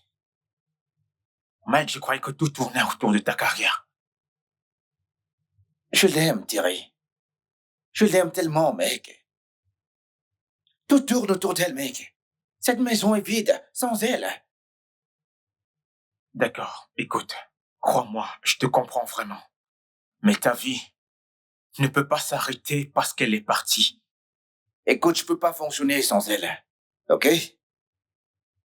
Mike, je croyais que tout tournait autour de ta carrière. Je l'aime, Thierry. Je l'aime tellement, mec. Tout tourne autour d'elle, mec. Cette maison est vide, sans elle. D'accord, écoute. Crois-moi, je te comprends vraiment. Mais ta vie ne peut pas s'arrêter parce qu'elle est partie. Écoute, je peux pas fonctionner sans elle. OK?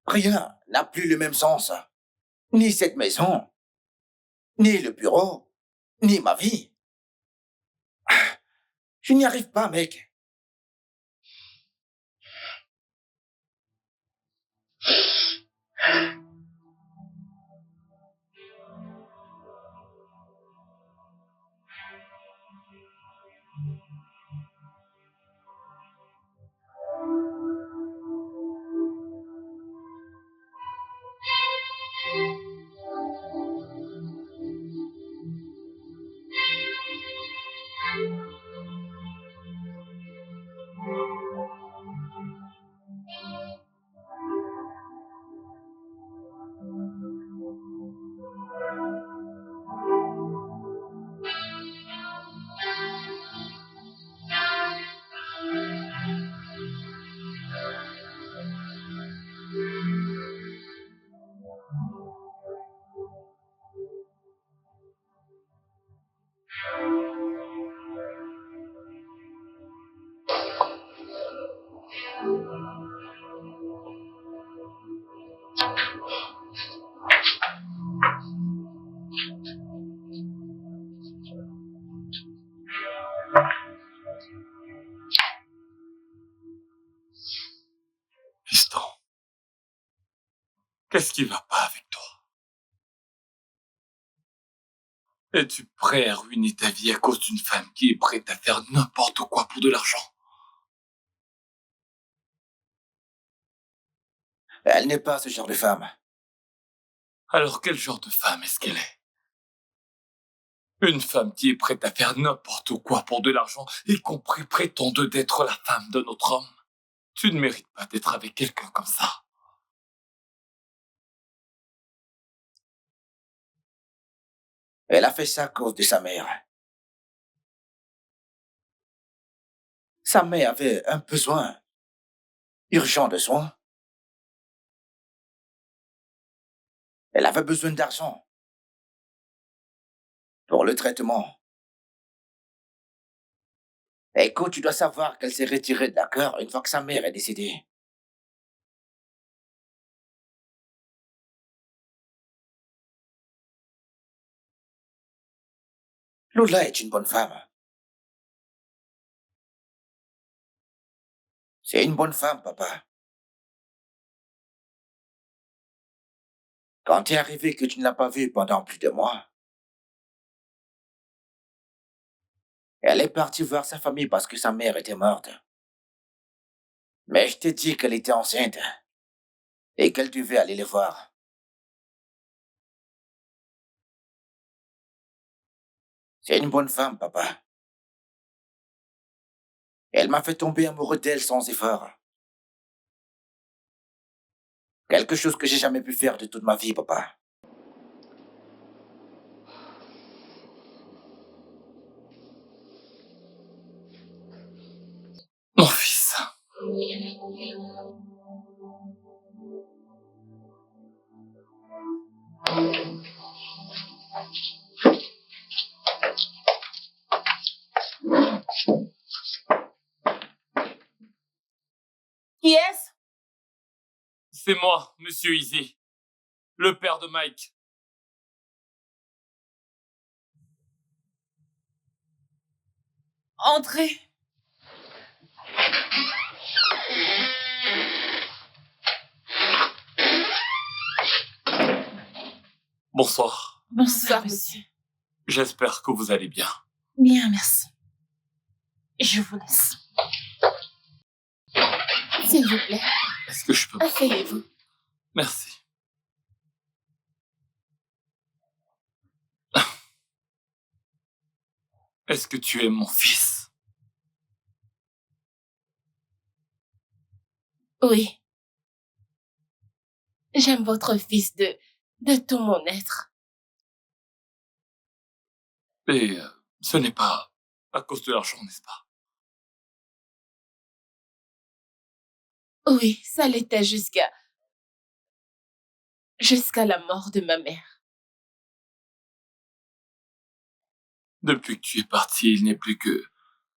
Rien n'a plus le même sens. Ni cette maison, ni le bureau, ni ma vie. Je n'y arrive pas, mec. Fiston, qu'est-ce qui va pas avec toi? Es-tu prêt à ruiner ta vie à cause d'une femme qui est prête à faire n'importe quoi pour de l'argent? Elle n'est pas ce genre de femme. Alors quel genre de femme est-ce qu'elle est? Une femme qui est prête à faire n'importe quoi pour de l'argent, y compris prétendre d'être la femme d'un autre homme. Tu ne mérites pas d'être avec quelqu'un comme ça. Elle a fait ça à cause de sa mère. Sa mère avait un besoin urgent de soins. Elle avait besoin d'argent pour le traitement. Écoute, tu dois savoir qu'elle s'est retirée de la cœur une fois que sa mère est décédée. Lola est une bonne femme. C'est une bonne femme, papa. Quand t'es arrivé que tu ne l'as pas vue pendant plus de mois, elle est partie voir sa famille parce que sa mère était morte. Mais je t'ai dit qu'elle était enceinte et qu'elle devait aller les voir. C'est une bonne femme, papa. Elle m'a fait tomber amoureux d'elle sans effort. Quelque chose que j'ai jamais pu faire de toute ma vie, papa. Mon fils. Qui est-ce? C'est moi, Monsieur Easy, le père de Mike. Entrez. Bonsoir. Bonsoir, monsieur. J'espère que vous allez bien. Bien, merci. Je vous laisse. S'il vous plaît, Est-ce que je peux... asseyez-vous. Merci. Est-ce que tu es mon fils? Oui. J'aime votre fils de tout mon être. Et ce n'est pas à cause de l'argent, n'est-ce pas? Oui, ça l'était jusqu'à la mort de ma mère. Depuis que tu es parti, il n'est plus que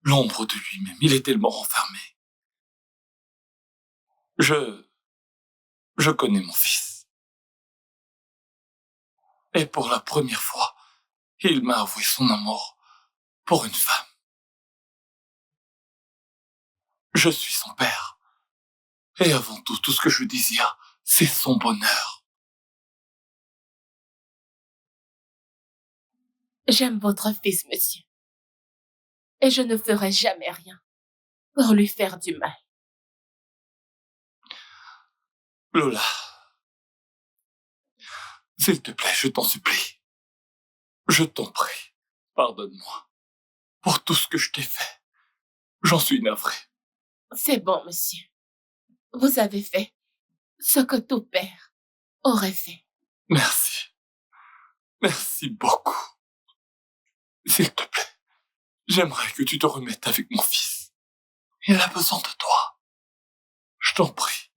l'ombre de lui-même. Il est tellement renfermé. Je connais mon fils. Et pour la première fois, il m'a avoué son amour pour une femme. Je suis son père. Et avant tout ce que je désire, c'est son bonheur. J'aime votre fils, monsieur. Et je ne ferai jamais rien pour lui faire du mal. Lola, s'il te plaît, je t'en supplie. Je t'en prie, pardonne-moi pour tout ce que je t'ai fait. J'en suis navré. C'est bon, monsieur. Vous avez fait ce que tout père aurait fait. Merci. Merci beaucoup. S'il te plaît, j'aimerais que tu te remettes avec mon fils. Il a besoin de toi. Je t'en prie.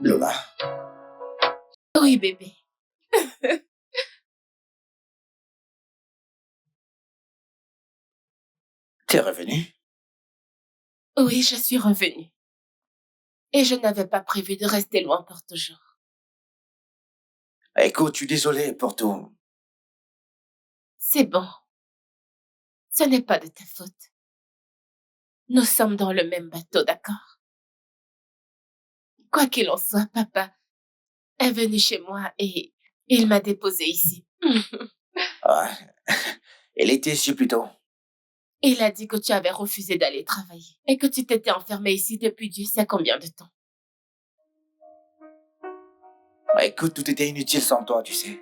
Lola, Oui, bébé. t'es revenu? Oui, je suis revenue. Et je n'avais pas prévu de rester loin pour toujours. Écoute, je suis désolé pour tout. C'est bon. Ce n'est pas de ta faute. Nous sommes dans le même bateau, d'accord? Quoi qu'il en soit, papa est venu chez moi et il m'a déposé ici. Ah, elle était ici plutôt. Il a dit que tu avais refusé d'aller travailler et que tu t'étais enfermé ici depuis Dieu sait combien de temps. Écoute, tout était inutile sans toi, tu sais.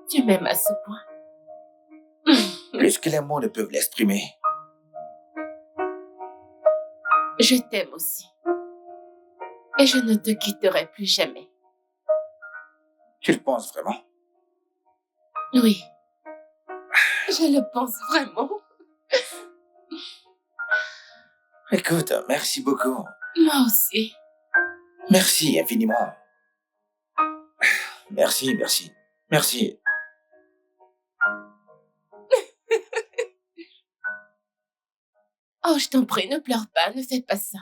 Tu m'aimes à ce point. Plus que les mots ne peuvent l'exprimer. Je t'aime aussi. Et je ne te quitterai plus jamais. Tu le penses vraiment? Oui. Je le pense vraiment. Écoute, merci beaucoup. Moi aussi. Merci infiniment. Merci, merci, merci. Oh, je t'en prie, ne pleure pas, ne fais pas ça.